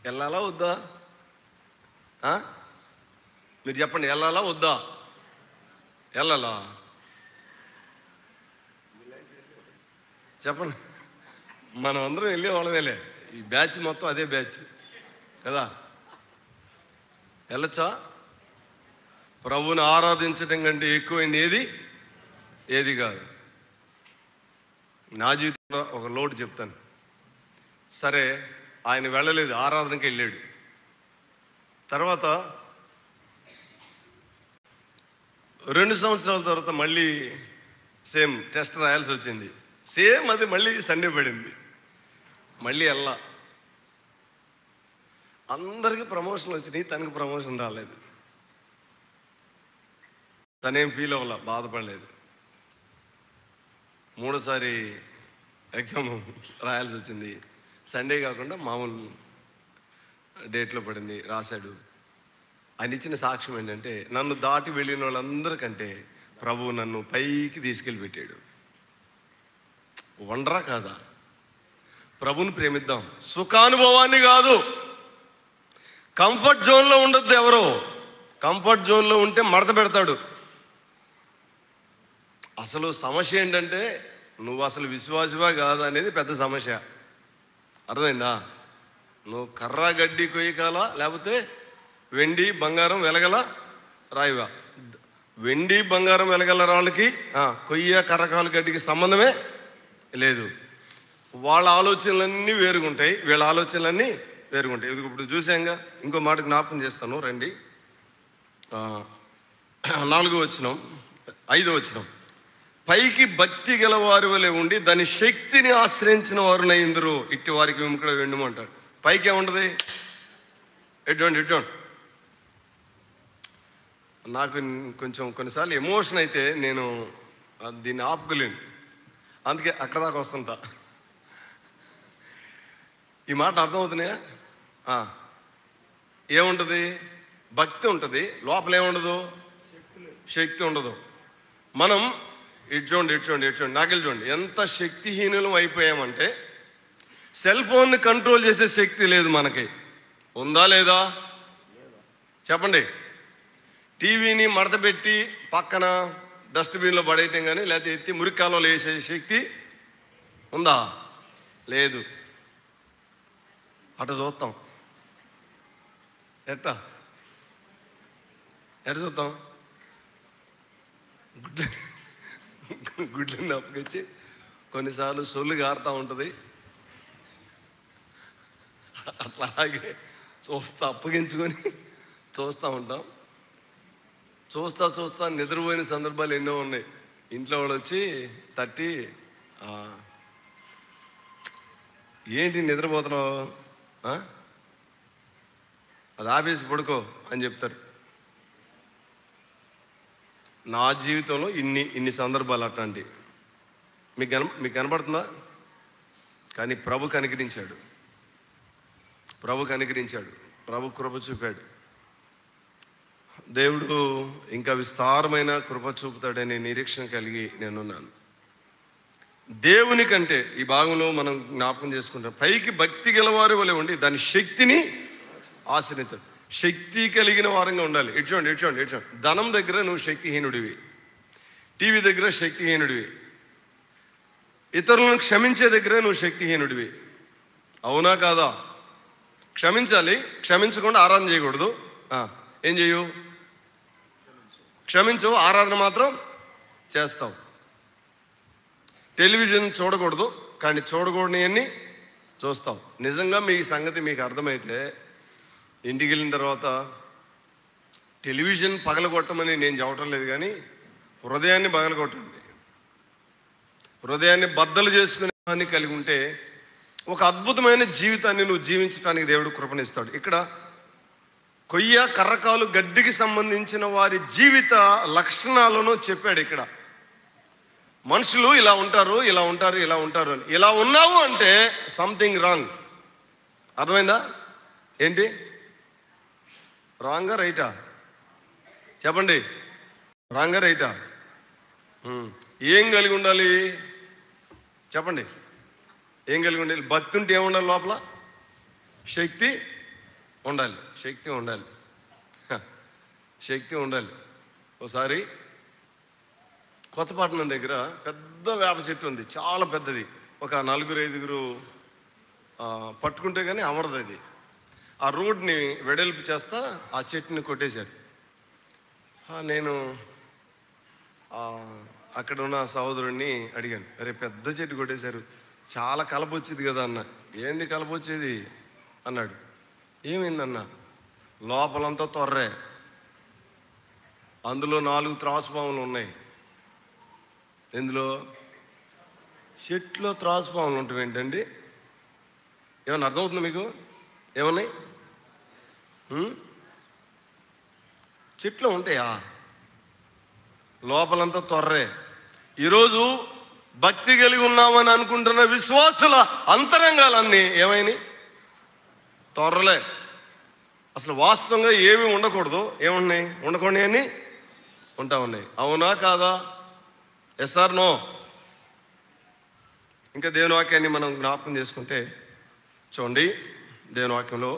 వెళ్ళాలా వద్దా? మీరు చెప్పండి, వెళ్ళాలా వద్దా? వెళ్ళాలా? చెప్పండి. మనం అందరం వెళ్ళే వాళ్ళమేలే, ఈ బ్యాచ్ మొత్తం అదే బ్యాచ్ కదా. వెళ్ళచ్చా? ప్రభువుని ఆరాధించడం కంటే ఎక్కువైంది ఏది కాదు. నా జీవితంలో ఒక లోటు చెప్తాను. సరే, ఆయన వెళ్ళలేదు, ఆరాధనకి వెళ్ళాడు. తర్వాత 2 సంవత్సరాల తర్వాత మళ్ళీ సేమ్ టెస్ట్ రాయాల్సి వచ్చింది. సేమ్ అది మళ్ళీ సండే పడింది. మళ్ళీ వెళ్ళా. అందరికీ ప్రమోషన్లు వచ్చినాయి, తనకు ప్రమోషన్ రాలేదు. తనేం ఫీల్ అవ్వాల, బాధపడలేదు. మూడోసారి ఎగ్జామ్ రాయాల్సి వచ్చింది. సండే కాకుండా మామూలు డేట్లో పడింది, రాశాడు. ఆయన ఇచ్చిన సాక్ష్యం ఏంటంటే, నన్ను దాటి వెళ్ళిన వాళ్ళందరికంటే ప్రభువు నన్ను పైకి తీసుకెళ్ళి పెట్టాడు. వండరా కాదా? ప్రభుని ప్రేమిద్దాం. సుఖానుభవాన్ని కాదు. కంఫర్ట్ జోన్లో ఉండొద్దు ఎవరో. కంఫర్ట్ జోన్లో ఉంటే మడత పెడతాడు. అసలు సమస్య ఏంటంటే, నువ్వు అసలు విశ్వాసివా కాదా అనేది పెద్ద సమస్య. అర్థమైందా? నువ్వు కర్ర గడ్డి కొయ్యకాలా, లేకపోతే వెండి బంగారం వెలగల రాయివా? వెండి బంగారం వెలగల రాళ్ళకి కొయ్య కర్రకాలు గడ్డికి సంబంధమే లేదు. వాళ్ళ ఆలోచనలన్నీ వేరుగుంటాయి, వీళ్ళ ఆలోచనలన్నీ వేరుగుంటాయి. ఇది ఇప్పుడు చూసాంగా. ఇంకో మాట జ్ఞాపకం చేస్తాను, రండి. 4వ వచనం, 5వ వచనం. పైకి భక్తి గల వారి వలె ఉండి దాని శక్తిని ఆశ్రయించిన వారున ఇందరూ ఇట్టి వారికి విముఖుడ వెండుము అంటాడు. పైకి ఏముండదు. ఎటువంటి నాకు కొంచెం కొన్నిసార్లు ఎమోషన్ అయితే నేను దీన్ని ఆపుకోలేను, అందుకే అక్కడ దాకా వస్తుంటా. ఈ మాట అర్థమవుతున్నాయా? ఏముంటుంది? భక్తి ఉంటుంది, లోపల ఏముండదు? శక్తి ఉండదు. మనం ఇటు చూడండి నాకెళ్ళి చూడండి, ఎంత శక్తిహీనులం అయిపోయామంటే సెల్ ఫోన్ని కంట్రోల్ చేసే శక్తి లేదు మనకి. ఉందా లేదా చెప్పండి? టీవీని మడతపెట్టి పక్కన డస్ట్బిన్లో పడేయటం కానీ, లేకపోతే ఎత్తి మురికాలలో వేసే శక్తి ఉందా? లేదు. అటు చూస్తాం. ఎట్ట చూద్దాం? గుడ్లని అప్పగించి కొన్నిసార్లు సొల్లు గారుతూ ఉంటుంది. అట్లాగే అప్పగించుకొని చూస్తూ ఉంటాం. చూస్తా నిద్రపోయిన సందర్భాలు ఎన్నో ఉన్నాయి. ఇంట్లో వాడు వచ్చి తట్టి, ఏంటి నిద్రపోతున్నావు, అది ఆపేసి పడుకో అని చెప్తారు. నా జీవితంలో ఇన్ని సందర్భాలు అట్లాంటి మీకు కనబడుతుందా? కానీ ప్రభు కనికరించాడు, ప్రభు కృప చూపాడు. దేవుడు ఇంకా విస్తారమైన కృప చూపుతాడనే నిరీక్షణ కలిగి నేనున్నాను. దేవుని కంటే ఈ భాగంలో మనం జ్ఞాపకం చేసుకుంటాం. పైకి భక్తి గలవారి వలె ఉండి దాని శక్తిని ఆశ్రయించాడు. శక్తి కలిగిన వారంగా ఉండాలి. ఇటు చూడండి. ధనం దగ్గర నువ్వు శక్తిహీనుడివి, టీవీ దగ్గర శక్తిహీనుడివి, ఇతరులను క్షమించే దగ్గర నువ్వు శక్తిహీనుడివి. అవునా కాదా? క్షమించాలి, క్షమించకుండా ఆరాధన చేయకూడదు. ఏం చేయు? క్షమించవు, ఆరాధన మాత్రం చేస్తావు. టెలివిజన్ చూడకూడదు, కానీ చూడకూడని చూస్తావు. నిజంగా మీ సంగతి మీకు అర్థమైతే ఇంటికి వెళ్ళిన తర్వాత టెలివిజన్ పగలగొట్టమని నేను చెప్పటం లేదు, కానీ హృదయాన్ని పగలగొట్టండి. హృదయాన్ని బద్దలు చేసుకునే కలిగి ఉంటే ఒక అద్భుతమైన జీవితాన్ని నువ్వు జీవించడానికి దేవుడు కృపణిస్తాడు. ఇక్కడ కొయ్య కర్రకాలు గడ్డికి సంబంధించిన వారి జీవిత లక్షణాలను చెప్పాడు. ఇక్కడ మనుషులు ఇలా ఉంటారు అని. ఇలా ఉన్నావు అంటే సంథింగ్ రాంగ్. అర్థమైందా? ఏంటి రాంగా రైటా చెప్పండి? రాంగా రైటా? ఏం కలిగి ఉండాలి చెప్పండి? ఏం కలిగి ఉండాలి? భక్తి ఉంటే ఏముండాలి? లోపల శక్తి ఉండాలి. శక్తి ఉండాలి. ఒకసారి కొత్తపట్నం దగ్గర పెద్ద వేప చెట్టు ఉంది, చాలా పెద్దది. ఒక 4-5 పట్టుకుంటే కానీ అమరదు అది. ఆ రోడ్ని వెడల్పు చేస్తా ఆ చెట్టుని కొట్టేశారు. నేను అక్కడ ఉన్న సహోదరుడిని అడిగాను, అరే పెద్ద చెట్టు కొట్టేశారు, చాలా కలప వచ్చేది కదా అన్న. ఏంది కలప వచ్చేది అన్నాడు. ఏమైందన్న? లోపలంతా తొర్రే, అందులో 4 త్రాసుపాములు ఉన్నాయి. ఎందులో? చెట్లో త్రాసుపాములు ఉంటాయి. ఏంటండి? ఏమన్నా అర్థమవుతుందా మీకు? ఏమన్నాయి? చెట్లు ఉంటాయా? లోపలంతా తొర్రే. ఈరోజు భక్తి కలిగి ఉన్నామని అనుకుంటున్న విశ్వాసుల అంతరంగాలన్నీ ఏమైనాయి? తొర్రలే. అసలు వాస్తవంగా ఏవి ఉండకూడదు ఏమున్నాయి? ఉండకూడని అని ఉంటా ఉన్నాయి. అవునా కాదా? Yes or no? ఇంకా దేవుని వాక్యాన్ని మనం జ్ఞాపకం చేసుకుంటే చూడండి, దేవుని వాక్యంలో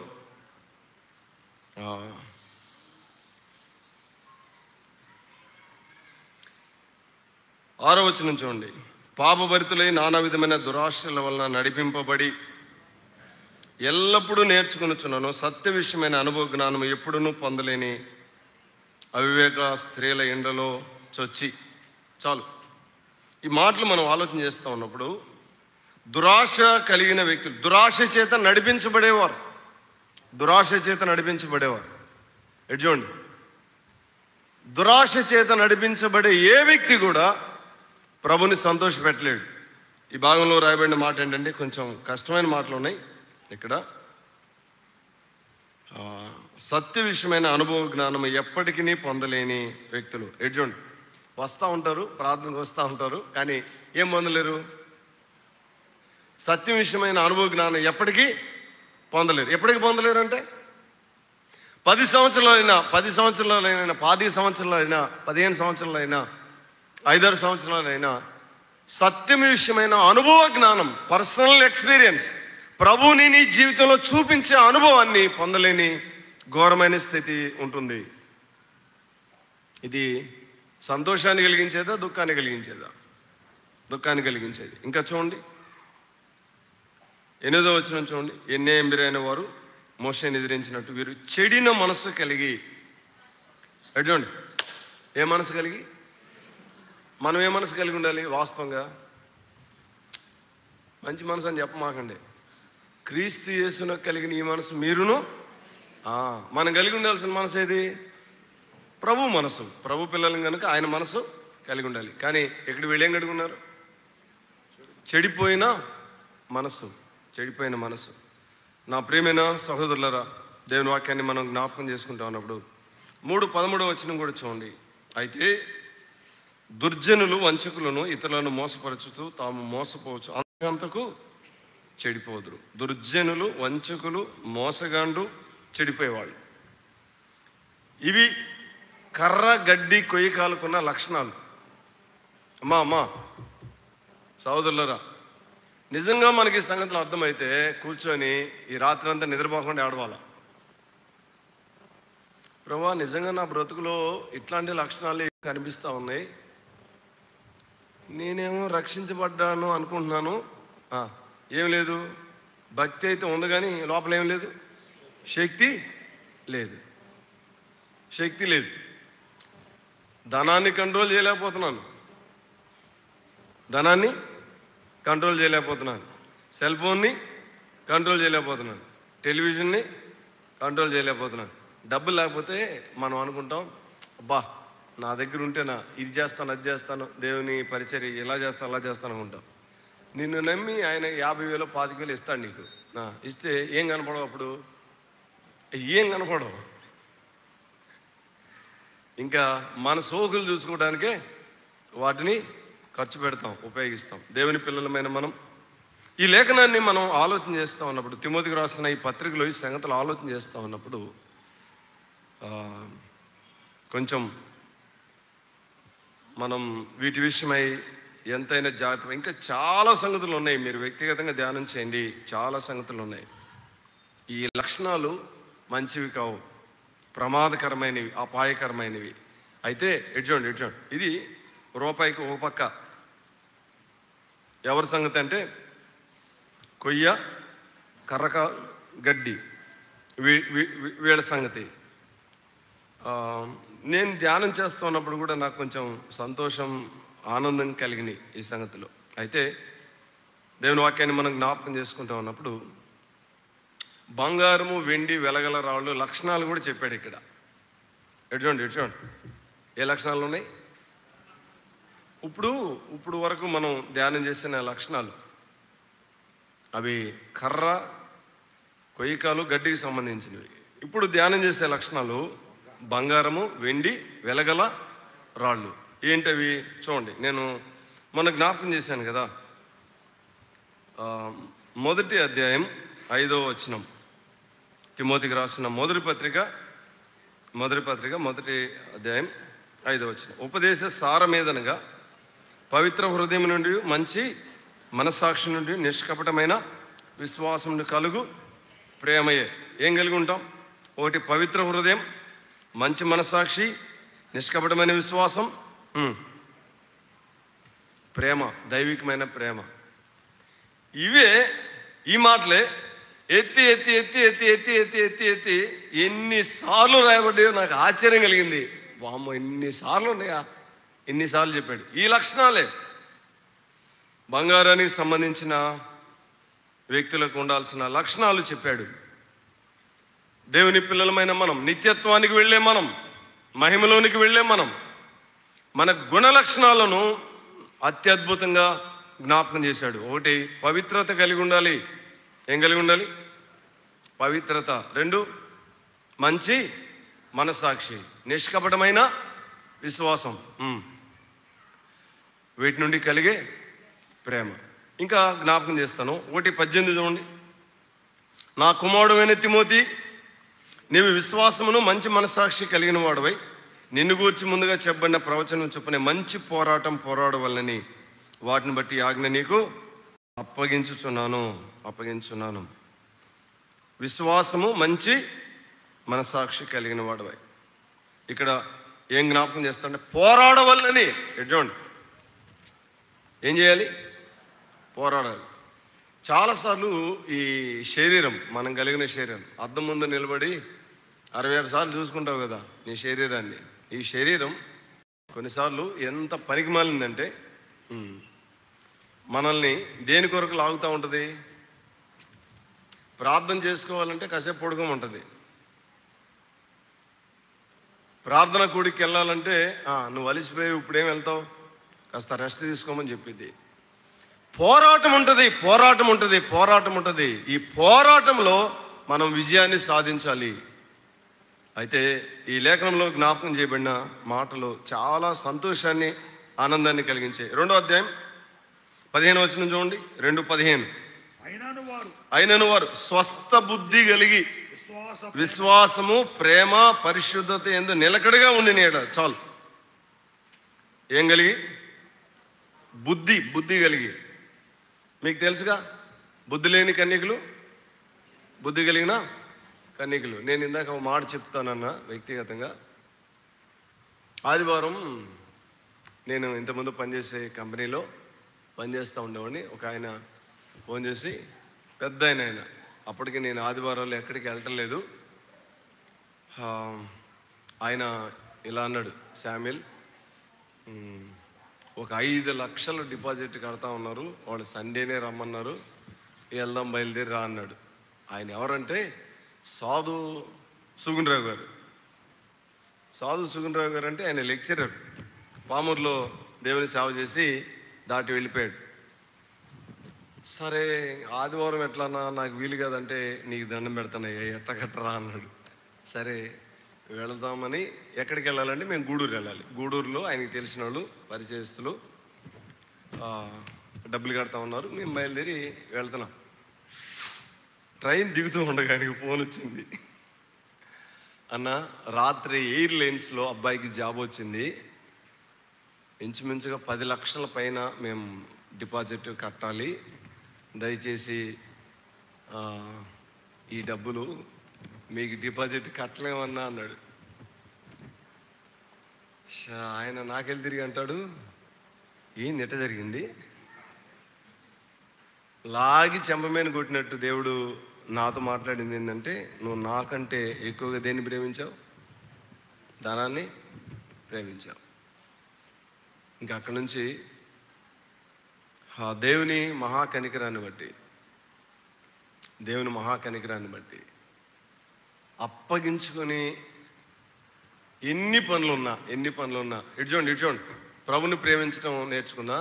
6వ వచనం చూడండి. పాపభరితులై నానా విధమైన దురాశల వలన నడిపింపబడి ఎల్లప్పుడూ నేర్చుకొనుచున్నాను, సత్య విషయమైన అనుభవ జ్ఞానం ఎప్పుడునూ పొందలేని అవివేక స్త్రీల ఎండలో చొచ్చి. చాలు. ఈ మాటలు మనం ఆలోచన చేస్తూ ఉన్నప్పుడు దురాశ కలిగిన వ్యక్తులు, దురాశ చేత నడిపించబడేవారు, దురాశ చేత నడిపించబడేవారు. ఎటు చూడండి, దురాశ చేత నడిపించబడే ఏ వ్యక్తి కూడా ప్రభుని సంతోషపెట్టలేడు. ఈ భాగంలో రాయబడిన మాట ఏంటంటే కొంచెం కష్టమైన మాటలు ఉన్నాయి ఇక్కడ. సత్య విషయమైన అనుభవ జ్ఞానం ఎప్పటికీ పొందలేని వ్యక్తులు. ఎటు చూడండి, వస్తూ ఉంటారు, ప్రార్థనకు వస్తూ ఉంటారు, కానీ ఏం పొందలేరు? సత్య విషయమైన అనుభవ జ్ఞానం ఎప్పటికీ పొందలేరు. ఎప్పటికీ పొందలేరు అంటే 10 సంవత్సరాలైనా, 10 సంవత్సరాలైనా, 10 సంవత్సరాలైనా, 15 సంవత్సరాలైనా, 5-6 సంవత్సరాలైనా సత్యం విషయమైన అనుభవ జ్ఞానం, పర్సనల్ ఎక్స్పీరియన్స్, ప్రభువుని నీ జీవితంలో చూపించే అనుభవాన్ని పొందలేని ఘోరమైన స్థితి ఉంటుంది. ఇది సంతోషాన్ని కలిగించేదా, దుఃఖాన్ని కలిగించేదా? దుఃఖాన్ని కలిగించేది. ఇంకా చూడండి 8వ వచనం చూడండి. ఎన్నే ఎంబిరైన వారు మోషేని ఎదిరించినట్టు వీరు చెడిన మనసు కలిగి. చూడండి, ఏ మనసు కలిగి? మనం ఏ మనసు కలిగి ఉండాలి? వాస్తవంగా మంచి మనసు అని చెప్పమాకండి. క్రీస్తు యేసును కలిగిన ఈ మనసు మీరును. మనం కలిగి ఉండాల్సిన మనసు ఏది? ప్రభు మనసు. ప్రభు పిల్లలు కనుక ఆయన మనసు కలిగి ఉండాలి. కానీ ఇక్కడ వీళ్ళేం కలిగి ఉన్నారు? చెడిపోయిన మనసు, చెడిపోయిన మనసు. నా ప్రియమైన సహోదరులరా, దేవుని వాక్యాన్ని మనం జ్ఞాపకం చేసుకుంటా ఉన్నప్పుడు 3:13 వచనం కూడా చూడండి. అయితే దుర్జనులు వంచకులను ఇతరులను మోసపరచుతూ తాము మోసపోవచ్చు, అంతకు చెడిపోదురు. దుర్జనులు, వంచకులు, మోసగాండ్రు, చెడిపోయేవాళ్ళు. ఇవి కర్ర గడ్డి కొయ్యకాలకున్న లక్షణాలు. అమ్మా సహోదరులరా, నిజంగా మనకి ఈ సంగతులు అర్థమైతే కూర్చొని ఈ రాత్రి అంతా నిద్రపోకుండా ఆడవాళ్ళ. ప్రభా, నిజంగా నా బ్రతుకులో ఇట్లాంటి లక్షణాలు కనిపిస్తూ ఉన్నాయి, నేనేమో రక్షించబడ్డాను అనుకుంటున్నాను. ఏం లేదు, భక్తి అయితే ఉంది కానీ లోపల ఏం లేదు, శక్తి లేదు, శక్తి లేదు. ధనాన్ని కంట్రోల్ చేయలేకపోతున్నాను, ధనాన్ని కంట్రోల్ చేయలేకపోతున్నాను, సెల్ ఫోన్ని కంట్రోల్ చేయలేకపోతున్నాను, టెలివిజన్ని కంట్రోల్ చేయలేకపోతున్నాను. డబ్బులు లేకపోతే మనం అనుకుంటాం, అబ్బా నా దగ్గర ఉంటేనా ఇది చేస్తాను, అది చేస్తాను, దేవుని పరిచర్య ఇలా చేస్తాను, అలా చేస్తాను అనుకుంటాం. నిన్ను నమ్మి ఆయన 50,000 25,000 ఇస్తాడు నీకు. ఇస్తే ఏం కనపడవు, అప్పుడు ఏం కనపడవు. ఇంకా మన సోకులు చూసుకోవడానికే వాటిని ఖర్చు పెడతాం, ఉపయోగిస్తాం. దేవుని పిల్లలమైన మనం ఈ లేఖనాన్ని మనం ఆలోచన చేస్తూ ఉన్నప్పుడు, తిమోతికి రాసిన ఈ పత్రికలో ఈ సంగతులు ఆలోచన చేస్తూ ఉన్నప్పుడు కొంచెం మనం వీటి విషయమై ఎంతైనా జాగ్రత్త. ఇంకా చాలా సంగతులు ఉన్నాయి, మీరు వ్యక్తిగతంగా ధ్యానం చేయండి, చాలా సంగతులు ఉన్నాయి. ఈ లక్షణాలు మంచివి కావు, ప్రమాదకరమైనవి, అపాయకరమైనవి. అయితే ఎడ్జోండి ఇది రూపాయికి ఒక పక్క. ఎవరి సంగతి అంటే కొయ్య, కర్రక, గడ్డి, వీళ్ళ సంగతి. నేను ధ్యానం చేస్తున్నప్పుడు కూడా నాకు కొంచెం సంతోషం, ఆనందం కలిగినాయి ఈ సంగతిలో. అయితే దేవుని వాక్యాన్ని మనం జ్ఞాపకం చేసుకుంటూ ఉన్నప్పుడు బంగారము, వెండి, వెలగల రాళ్ళు లక్షణాలు కూడా చెప్పాడు ఇక్కడ. ఎడ్జోండి ఏ లక్షణాలు ఉన్నాయి? ఇప్పుడు వరకు మనం ధ్యానం చేసిన లక్షణాలు అవి కర్ర, కొయ్యకాలు, గడ్డికి సంబంధించినవి. ఇప్పుడు ధ్యానం చేసే లక్షణాలు బంగారము, వెండి, వెలగల రాళ్ళు. ఏంటవి చూడండి. నేను మొన్న జ్ఞాపకం చేశాను కదా, మొదటి అధ్యాయం 5వ వచనం, తిమోతికి రాసిన మొదటి పత్రిక మొదటి అధ్యాయం 5వ వచనం. ఉపదేశ సారమేదనగా పవిత్ర హృదయం నుండి, మంచి మనస్సాక్షి నుండి, నిష్కపటమైన విశ్వాసం నుండి కలుగు ప్రేమయే. ఏం కలిగి ఉంటాం? ఒకటి పవిత్ర హృదయం, మంచి మనస్సాక్షి, నిష్కపటమైన విశ్వాసం, ప్రేమ, దైవికమైన ప్రేమ. ఇవే ఈ మాటలే ఎత్తి ఎత్తి ఎత్తి ఎత్తి ఎత్తి ఎత్తి ఎత్తి ఎత్తి ఎన్నిసార్లు రాయబడ్డాయో నాకు ఆశ్చర్యం కలిగింది. వామ్మో, ఎన్నిసార్లు ఉన్నాయా, ఎన్నిసార్లు చెప్పాడు. ఈ లక్షణాలే బంగారానికి సంబంధించిన వ్యక్తులకు ఉండాల్సిన లక్షణాలు చెప్పాడు. దేవుని పిల్లలమైన మనం, నిత్యత్వానికి వెళ్ళే మనం, మహిమలోనికి వెళ్ళే మనం, మన గుణ లక్షణాలను అత్యద్భుతంగా జ్ఞాపకం చేశాడు. ఒకటి, పవిత్రత కలిగి ఉండాలి. ఏం కలిగి ఉండాలి? పవిత్రత. 2, మంచి మనస్సాక్షి, నిష్కపటమైన విశ్వాసం, వీటి నుండి కలిగే ప్రేమ. ఇంకా జ్ఞాపకం చేస్తాను. 1:18 చూడండి. నా కుమారుడైన తిమోతి, నీవు విశ్వాసమును మంచి మనస్సాక్షి కలిగిన వాడవై నిన్ను గూర్చి ముందుగా చెప్పబడిన ప్రవచనం చొప్పున మంచి పోరాటం పోరాడవలనని వాటిని బట్టి ఆజ్ఞ నీకు అప్పగించుచున్నాను. విశ్వాసము, మంచి మనస్సాక్షి కలిగిన వాడవై. ఇక్కడ ఏం జ్ఞాపకం చేస్తాడంటే పోరాడవలనని. చూడండి, ఏం చేయాలి? పోరాడాలి. చాలాసార్లు ఈ శరీరం, మనం కలిగిన శరీరం, అద్దం ముందు నిలబడి 66 సార్లు చూసుకుంటావు కదా నీ శరీరాన్ని. ఈ శరీరం కొన్నిసార్లు ఎంత పనికి మాలిందంటే మనల్ని దేని కొరకు లాగుతూ ఉంటుంది? ప్రార్థన చేసుకోవాలంటే కాసేపు పడుకోమంటుంది. ప్రార్థన కూడికి వెళ్ళాలంటే నువ్వు అలిసిపోయి ఇప్పుడేం వెళ్తావు, కాస్త రెస్ట్ తీసుకోమని చెప్పింది. పోరాటం ఉంటుంది. ఈ పోరాటంలో మనం విజయాన్ని సాధించాలి. అయితే ఈ లేఖనంలో జ్ఞాపకం చేయబడిన మాటలు చాలా సంతోషాన్ని, ఆనందాన్ని కలిగించే. 2వ అధ్యాయం 15వ వచనం చూడండి. 2:15. అయినను వారు స్వస్థ బుద్ధి కలిగి విశ్వాసము, ప్రేమ, పరిశుద్ధత యందు నిలకడగా ఉండినేడ. చాలు. ఏం కలిగి? బుద్ధి కలిగి. మీకు తెలుసుగా, బుద్ధి లేని కన్యకులు, బుద్ధి కలిగిన కన్యకులు. నేను ఇందాక ఒక మాట చెప్తానన్న వ్యక్తిగతంగా. ఆదివారం నేను ఇంతకుముందు పనిచేసే కంపెనీలో పనిచేస్తూ ఉండేవాడిని. ఒక ఆయన ఫోన్ చేసి, పెద్ద ఆయన, అప్పటికి నేను ఆదివారాలు ఎక్కడికి వెళ్ళటలేదు. ఆయన ఇలా అన్నాడు, శామ్యుల్, ఒక 5 లక్షలు డిపాజిట్ కడతా ఉన్నారు, వాళ్ళు సండేనే రమ్మన్నారు, వెళ్దాం బయలుదేరి రా అన్నాడు. ఆయన ఎవరంటే సాధు సుగుణరావు గారు. సాధు సుగుణరావు గారు అంటే ఆయన లెక్చరర్, పామూరులో దేవుని సేవ చేసి దాటి వెళ్ళిపోయాడు. సరే, ఆదివారం ఎట్లన్నా, నాకు వీలు కాదంటే నీకు దండం పెడతానయ్యా, ఎట్ట కట్టరా అన్నాడు. సరే వెళదామని. ఎక్కడికి వెళ్ళాలంటే మేము గూడూరు వెళ్ళాలి. గూడూరులో ఆయనకి తెలిసిన వాళ్ళు, పరిచయస్తులు డబ్బులు కడతా ఉన్నారు. మేము బయలుదేరి వెళ్తున్నాం. ట్రైన్ దిగుతూ ఉండగా ఆయనకి ఫోన్ వచ్చింది. అన్న, రాత్రి ఎయిర్లైన్స్లో అబ్బాయికి జాబ్ వచ్చింది, ఇంచుమించుగా 10 లక్షల పైన మేము డిపాజిట్ కట్టాలి, దయచేసి ఈ డబ్బులు మీకు డిపాజిట్ కట్టలేమన్నా అన్నాడు. ఆయన నాకెళ్ళి తిరిగి అంటాడు, ఏం ఎట్ట జరిగింది? లాగి చెంపమేన కొట్టినట్టు దేవుడు నాతో మాట్లాడింది ఏంటంటే, నువ్వు నాకంటే ఎక్కువగా దేన్ని ప్రేమించావు? ధనాన్ని ప్రేమించావు. ఇంకా అక్కడి నుంచి దేవుని మహాకనికరాన్ని బట్టి అప్పగించుకొని ఎన్ని పనులున్నా ఇటు చూడండి ప్రభుని ప్రేమించడం నేర్చుకున్నా.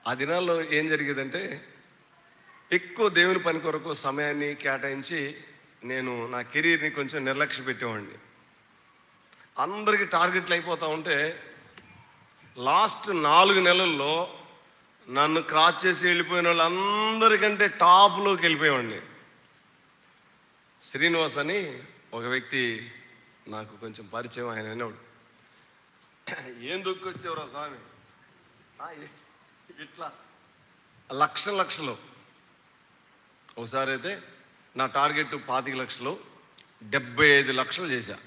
ఆ దినాల్లో ఏం జరిగేదంటే, ఎక్కువ దేవుని పని కొరకు సమయాన్ని కేటాయించి నేను నా కెరీర్ని కొంచెం నిర్లక్ష్య పెట్టేవాడిని. అందరికీ టార్గెట్లు అయిపోతూ ఉంటే లాస్ట్ 4 నెలల్లో నన్ను క్రాస్ చేసి వెళ్ళిపోయిన వాళ్ళందరికంటే టాప్లోకి వెళ్ళిపోయేవాడిని. శ్రీనివాస్ అని ఒక వ్యక్తి నాకు కొంచెం పరిచయం. ఆయన అనేవాడు, ఏం దొక్కొచ్చేవరా స్వామి, ఇట్లా లక్షలు. ఒకసారి అయితే నా టార్గెట్ 25 లక్షలు, 75 లక్షలు చేశా.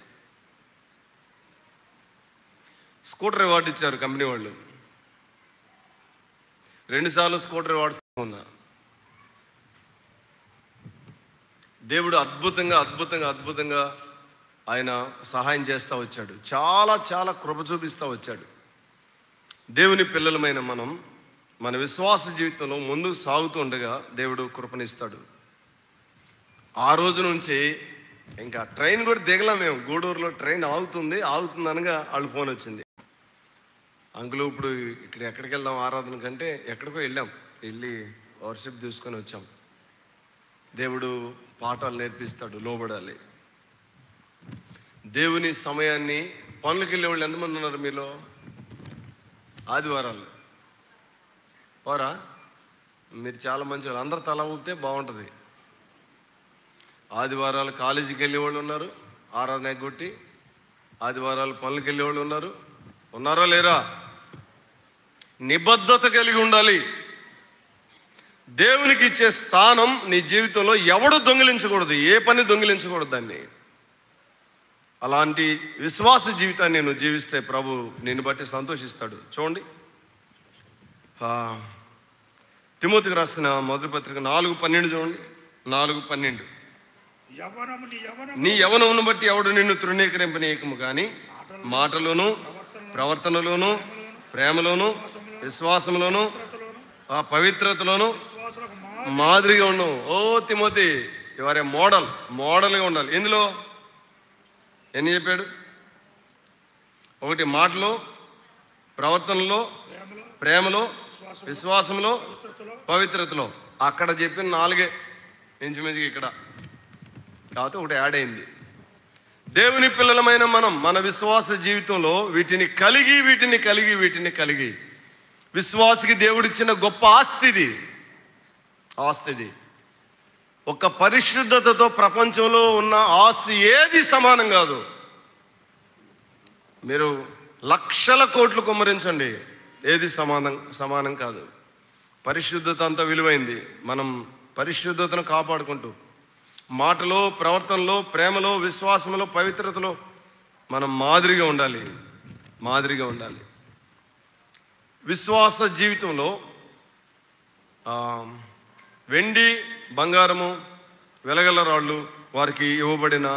స్కూటర్ అవార్డు ఇచ్చారు కంపెనీ వాళ్ళు. 2 సార్లు స్కూటర్ అవార్డ్స్ ఉన్నా. దేవుడు అద్భుతంగా ఆయన సహాయం చేస్తూ వచ్చాడు. చాలా కృప చూపిస్తూ వచ్చాడు. దేవుని పిల్లలమైన మనం మన విశ్వాస జీవితంలో ముందుకు సాగుతూ ఉండగా దేవుడు కృపనిస్తాడు. ఆ రోజు నుంచి ఇంకా ట్రైన్ కూడా దిగలేం మేము. గూడూరులో ట్రైన్ ఆగుతుంది అనగా వాళ్ళు ఫోన్ వచ్చింది, అంకులు ఇప్పుడు ఇక్కడ ఎక్కడికి వెళ్దాం ఆరాధన కంటే ఎక్కడికో వెళ్ళి వర్షిప్ తీసుకొని వచ్చాం. దేవుడు పాఠాలు నేర్పిస్తాడు, లోబడాలి. దేవుని సమయాన్ని పనులకు వెళ్ళే వాళ్ళు ఎంతమంది ఉన్నారు మీలో? ఆదివారాలు పోరా? మీరు చాలా మంచి వాళ్ళు, అందరు తల ఊపితే బాగుంటుంది. ఆదివారాలు కాలేజీకి వెళ్ళే వాళ్ళు ఉన్నారు, ఆరాధన ఎగ్గొట్టి. ఆదివారాలు పనులకు వెళ్ళే వాళ్ళు ఉన్నారా లేరా? నిబద్ధత కలిగి ఉండాలి. దేవునికి ఇచ్చే స్థానం నీ జీవితంలో ఎవడు దొంగిలించకూడదు, ఏ పని దొంగిలించకూడదు దాన్ని. అలాంటి విశ్వాస జీవితాన్ని నువ్వు జీవిస్తే ప్రభు నిన్ను బట్టి సంతోషిస్తాడు. చూడండి, తిమోతికి రాసిన మొదటి పత్రిక 4:12 చూడండి. 4:12 నీ యవనమును బట్టి ఎవడు నిన్ను తృణీకరింపనీయకము కానీ మాటలోను ప్రవర్తనలోను ప్రేమలోను విశ్వాసంలోను పవిత్రతలోను మాదిరిగా ఉండవు. ఓ తిమోతి, ఎవరే మోడల్గా ఉండాలి. ఎందులో ఎన్ని చెప్పాడు? 1 మాటలో, ప్రవర్తనలో, ప్రేమలో, విశ్వాసంలో, పవిత్రతలో. అక్కడ చెప్పిన 4 ఇంచుమించుగా ఇక్కడ కాకపోతే 1 యాడ్ అయింది. దేవుని పిల్లలమైన మనం మన విశ్వాస జీవితంలో వీటిని కలిగి విశ్వాసకి దేవుడిచ్చిన గొప్ప ఆస్తిది. ఒక పరిశుద్ధతతో ప్రపంచంలో ఉన్న ఆస్తి ఏది సమానం కాదు. మీరు లక్షల కోట్లు కుమ్మరించండి, ఏది సమానం కాదు. పరిశుద్ధత అంత విలువైంది. మనం పరిశుద్ధతను కాపాడుకుంటూ మాటలో, ప్రవర్తనలో, ప్రేమలో, విశ్వాసంలో, పవిత్రతలో మనం మాదిరిగా ఉండాలి. విశ్వాస జీవితంలో వెండి, బంగారము, వెలగల రాళ్ళు వారికి ఇవ్వబడిన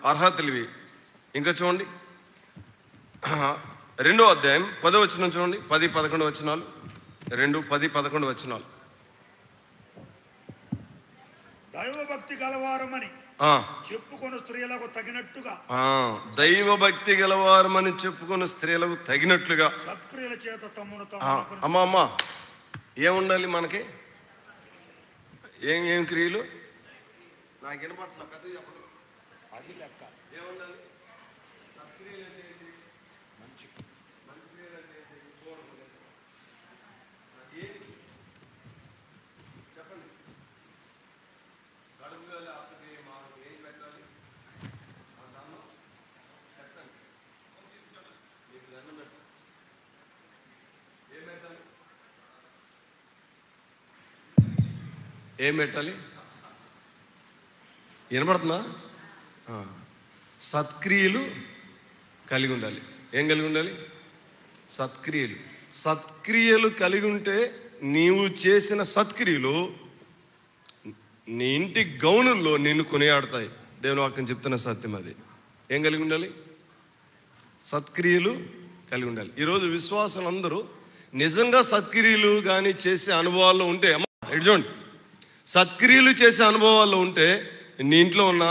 అర్హతలు ఇవి. ఇంకా చూడండి, 2వ అధ్యాయం 10వ వచనం చూడండి. 10-11 వచనాలు. 2:10-11 వచనాలు. దైవభక్తి గలవారమని చెప్పుకొని స్త్రీలకు తగినట్టుగా దైవభక్తి గలవారమని చెప్పుకొని స్త్రీలకు తగినట్లుగా సత్క్రియల చేత తమ్మును అమ్మా ఏముండాలి మనకి? ఏం క్రియలు? నాకు వినపట్ల పెద్ద చెప్పడం. అది లెక్క. ఏముండాలి? సత్క్రియలు అంటే మంచి క్రియలు అంటే చెప్పండి. కడుపులో లేకపోతే మాకు ఏం పెట్టాలి? అన్నం పెట్టండి. తీసుకెళ్ళండి. మీకు దండం పెట్టండి. ఏం పెట్టాలి? వినపడుతుందా? సత్క్రియలు కలిగి ఉండాలి. ఏం కలిగి ఉండాలి? సత్క్రియలు కలిగి ఉంటే నీవు చేసిన సత్క్రియలు నీ ఇంటి గౌనుల్లో నిన్ను కొనియాడతాయి. దేవుని వాక్యం చెప్తున్న సత్యం అది. ఏం కలిగి ఉండాలి? సత్క్రియలు కలిగి ఉండాలి. ఈరోజు విశ్వాసులందరూ నిజంగా సత్క్రియలు కానీ చేసే అనుభవాల్లో ఉంటే, చూడండి, సత్క్రియలు చేసే అనుభవాల్లో ఉంటే నీ ఇంట్లో ఉన్న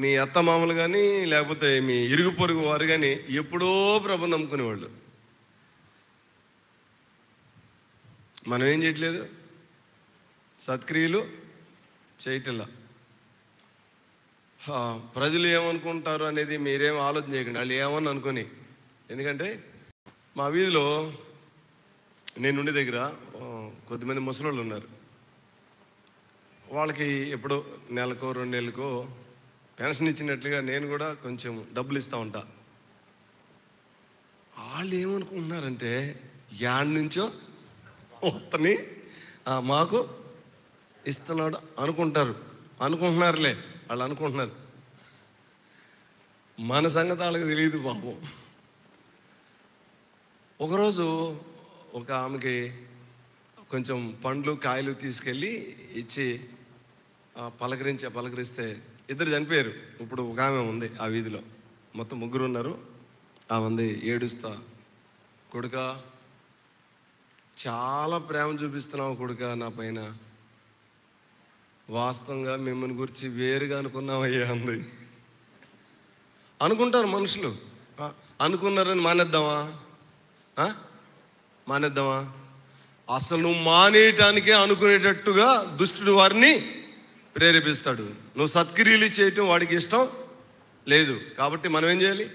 మీ అత్తమామలు కానీ లేకపోతే మీ ఇరుగు పొరుగు వారు కానీ ఎప్పుడో ప్రభు నమ్ముకునేవాళ్ళు. మనం ఏం చేయట్లేదు, సత్క్రియలు చేయటంలా. ప్రజలు ఏమనుకుంటారు అనేది మీరేం ఆలోచన చేయకండి, వాళ్ళు ఏమని అనుకొని. ఎందుకంటే మా వీధిలో నేనుండే దగ్గర కొద్దిమంది ముసలోళ్ళు ఉన్నారు. వాళ్ళకి ఎప్పుడో నెలకో 2 నెలలకో పెన్షన్ ఇచ్చినట్లుగా నేను కూడా కొంచెం డబ్బులు ఇస్తూ ఉంటా. వాళ్ళు ఏమనుకుంటున్నారంటే యాడ్ నుంచో వస్తని మాకు ఇస్తున్నాడు అనుకుంటున్నారులే, వాళ్ళు అనుకుంటున్నారు. మన సంగతి వాళ్ళకి తెలియదు పాపం. ఒకరోజు ఒక ఆమెకి కొంచెం పండ్లు కాయలు తీసుకెళ్ళి ఇచ్చి పలకరిస్తే 2 చనిపోయారు. ఇప్పుడు ఒక ఆమె ఉంది ఆ వీధిలో, మొత్తం 3 ఉన్నారు. ఆ మంది ఏడుస్తా, కొడుకా చాలా ప్రేమ చూపిస్తున్నావు కొడుకా నా పైన, వాస్తవంగా మిమ్మల్ని గురించి వేరుగా అనుకున్నావయ్యా అంది. అనుకుంటారు మనుషులు. అనుకున్నారని మానేద్దామా? అసలు నువ్వు మానేయటానికే అనుకునేటట్టుగా దుష్టుడు వారిని ప్రేరేపిస్తాడు. నువ్వు సత్క్రియలు చేయటం వాడికి ఇష్టం లేదు. కాబట్టి మనం ఏం చేయాలి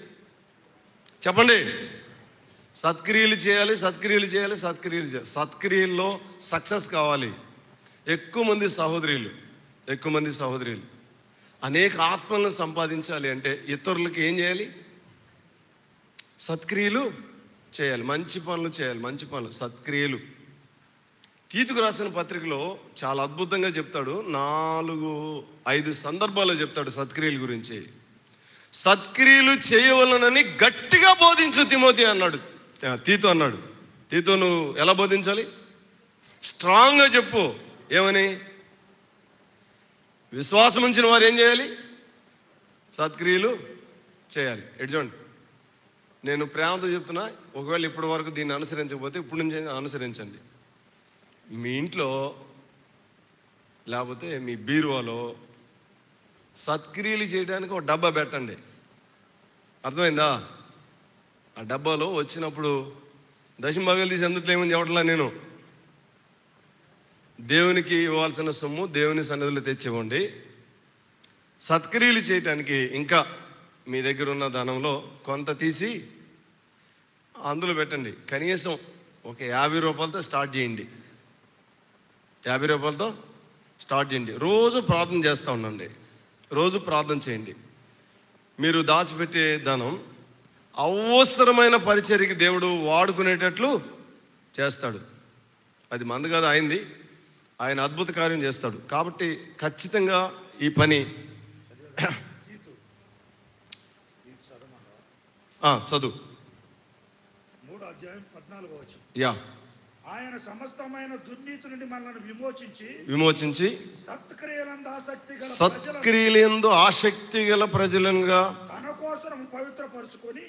చెప్పండి? సత్క్రియలు చేయాలి. సత్క్రియల్లో సక్సెస్ కావాలి. ఎక్కువ మంది సహోదరులు అనేక ఆత్మలను సంపాదించాలి అంటే ఇతరులకి ఏం చేయాలి? సత్క్రియలు చేయాలి, మంచి పనులు చేయాలి. సత్క్రియలు. తీతుకు రాసిన పత్రికలో చాలా అద్భుతంగా చెప్తాడు. 4-5 సందర్భాల్లో చెప్తాడు సత్క్రియల గురించి. సత్క్రియలు చేయవలనని గట్టిగా బోధించు తిమోతి అన్నాడు. తీతు అన్నాడు, తీతు నువ్వు ఎలా బోధించాలి? స్ట్రాంగ్గా చెప్పు. ఏమని? విశ్వాసం ఉంచిన వారు ఏం చేయాలి? సత్క్రియలు చేయాలి. చూడండి, నేను ప్రేమతో చెప్తున్నా. ఒకవేళ ఇప్పటి వరకు దీన్ని అనుసరించకపోతే ఇప్పటి నుంచి అనుసరించండి. మీ ఇంట్లో లేకపోతే మీ బీరువాలో సత్క్రియలు చేయడానికి ఒక డబ్బా పెట్టండి. అర్థమైందా? ఆ డబ్బాలో వచ్చినప్పుడు దశమభాగాలు తీసి అందుట్లో ఏమని చెప్పట్లా నేను. దేవునికి ఇవ్వాల్సిన సొమ్ము దేవుని సన్నిధిలో తెచ్చివ్వండి. సత్క్రియలు చేయటానికి ఇంకా మీ దగ్గర ఉన్న ధనంలో కొంత తీసి అందులో పెట్టండి. కనీసం ఒక 50 రూపాయలతో స్టార్ట్ చేయండి. 50 రూపాయలతో స్టార్ట్ చేయండి. రోజు ప్రార్థన చేస్తూ ఉండండి. రోజు ప్రార్థన చేయండి. మీరు దాచిపెట్టే ధనం అవసరమైన పరిచర్యకి దేవుడు వాడుకునేటట్లు చేస్తాడు. అది మంది కాదు, అయింది. ఆయన అద్భుత కార్యం చేస్తాడు. కాబట్టి ఖచ్చితంగా ఈ పని చదువు. 3:14 యా. ఆయన సమస్తమైన దుర్నీతి నుండి మనల్ని విమోచించి సత్క్రియలందు ఆసక్తి గల ప్రజలుగా తన కోసం పవిత్రపరుచుకొని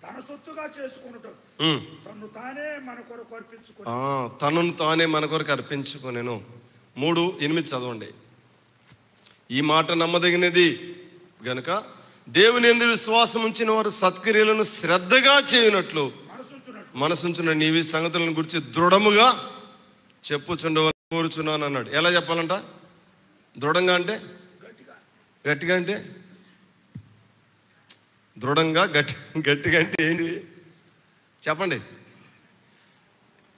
తన సొత్తుగా చేసుకొనుటకు తనను తానే మన కొరకు అర్పించుకొనెను. 3:8 చదవండి. ఈ మాట నమ్మదగినది గనుక దేవుని యందు విశ్వాసం ఉంచిన వారు సత్క్రియలను శ్రద్ధగా చేయనట్లు మనసుంచిన నీవి సంగతులను గురించి దృఢముగా చెప్పుచుండవని కోరుచున్నాను అన్నాడు. ఎలా చెప్పాలంట? దృఢంగా అంటే గట్టిగా అంటే దృఢంగా గట్టిగా అంటే ఏంటి చెప్పండి?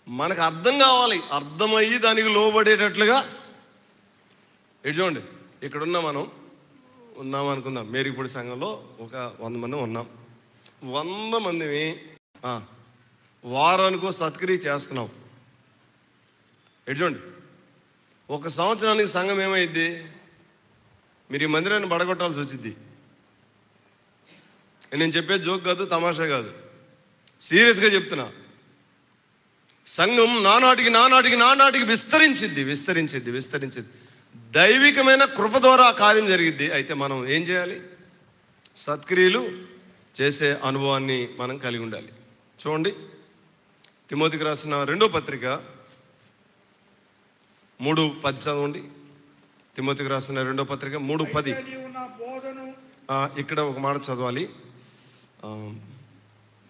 మనకు అర్థం కావాలి. అర్థమయ్యి దానికి లోబడేటట్లుగా. చూడండి, ఇక్కడున్న మనం ఉన్నాం అనుకుందాం. మేరీపూడి సంఘంలో ఒక 100 మంది ఉన్నాం. 100 మందిని వారానికో సత్క్రియ చేస్తున్నాం. చూడండి, ఒక సంవత్సరానికి సంఘం ఏమైంది? మీరు ఈ మందిరాన్ని బడగొట్టాల్సి వచ్చింది. నేను చెప్పేది జోక్ కాదు, తమాషా కాదు, సీరియస్గా చెప్తున్నా. సంఘం నానాటికి విస్తరించింది. దైవికమైన కృప ద్వారా ఆ కార్యం జరిగిద్ది. అయితే మనం ఏం చేయాలి? సత్క్రియలు చేసే అనుభవాన్ని మనం కలిగి ఉండాలి. చూడండి, తిమోతికి రాసిన 2వ పత్రిక 3:10 చదవండి. తిమోతికి రాసిన 2వ పత్రిక 3:10. ఇక్కడ ఒక మాట చదవాలి.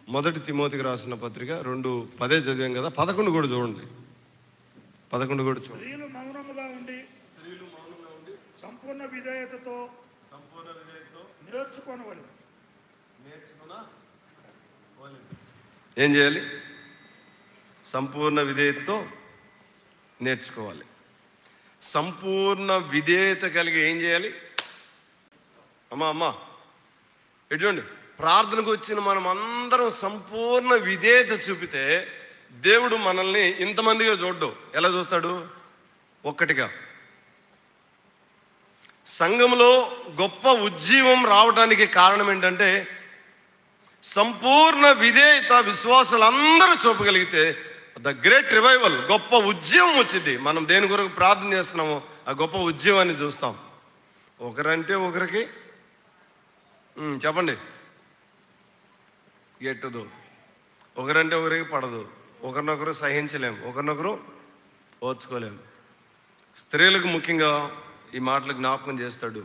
1 తిమోతికి రాసిన పత్రిక 2:10 చదివాం కదా. 11 కూడా చూడండి. 11 కూడా చూడండి. స్త్రీలు మౌనముగా ఉండి సంపూర్ణ విధేయతతో నేర్చుకోవాలి. ఏం చేయాలి? సంపూర్ణ విధేయతతో నేర్చుకోవాలి. సంపూర్ణ విధేయత కలిగి ఏం చేయాలి? అమ్మా ఎటువంటి ప్రార్థనకు వచ్చిన మనం అందరం సంపూర్ణ విధేయత చూపితే దేవుడు మనల్ని ఇంతమందిగా చూడ్డు. ఎలా చూస్తాడు? ఒక్కటిగా. సంఘంలో గొప్ప ఉజ్జీవం రావడానికి కారణం ఏంటంటే సంపూర్ణ విధేయత విశ్వాసాలు అందరూ చూపగలిగితే ద గ్రేట్ రివైవల్, గొప్ప ఉజ్జీవం వచ్చింది. మనం దేని కొరకు ప్రార్థన చేస్తున్నామో ఆ గొప్ప ఉజ్జీవాన్ని చూస్తాం. ఒకరంటే ఒకరికి చెప్పండి ఎట్టదు, ఒకరంటే ఒకరికి పడదు, ఒకరినొకరు సహించలేము, ఒకరినొకరు ఓర్చుకోలేము. స్త్రీలకు ముఖ్యంగా ఈ మాటలు జ్ఞాపకం చేస్తాడు.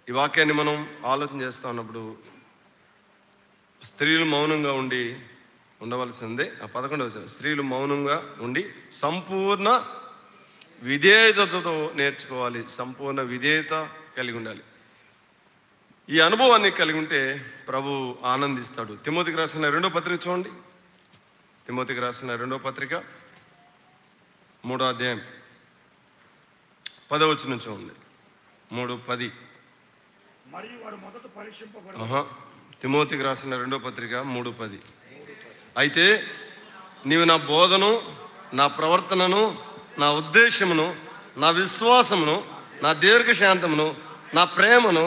ఈ వాక్యాన్ని మనం ఆలోచన చేస్తూ ఉన్నప్పుడు స్త్రీలు మౌనంగా ఉండవలసిందే. 11వ వచనం, స్త్రీలు మౌనంగా ఉండి సంపూర్ణ విధేయతతో నేర్చుకోవాలి. సంపూర్ణ విధేయత కలిగి ఉండాలి. ఈ అనుభవాన్ని కలిగి ఉంటే ప్రభు ఆనందిస్తాడు. తిమోతికి రాసిన 2వ పత్రిక చూడండి. తిమోతికి రాసిన 2వ పత్రిక 3వ అధ్యాయం 10వ వచనం చూడండి. 3:10. మరియు వారు మొదట పరీక్షింపబడరు. తిమోతికి రాసిన 2వ పత్రిక 3:10. అయితే నీవు నా బోధను, నా ప్రవర్తనను, నా ఉద్దేశమును, నా విశ్వాసమును, నా దీర్ఘశాంతమును, నా ప్రేమను,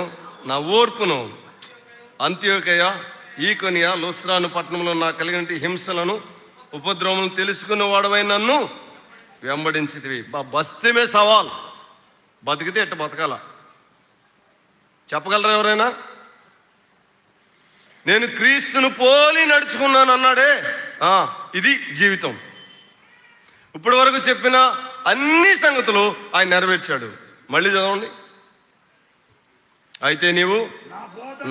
నా ఓర్పును, అంత్యోకయ, ఈకొనియ, లుస్త్రాను పట్టణంలో నాకు కలిగిన హింసలను ఉపద్రవములను తెలుసుకున్న వాడవై నన్ను వెంబడించితివి. బస్తమే సవాల్. బతికితే ఎట్ట బతకాల చెప్పగలరా ఎవరైనా? నేను క్రీస్తును పోలి నడుచుకున్నాను అన్నాడే, ఇది జీవితం. ఇప్పటి వరకు చెప్పిన అన్ని సంగతులు ఆయన నెరవేర్చాడు. మళ్ళీ చదవండి. అయితే నీవు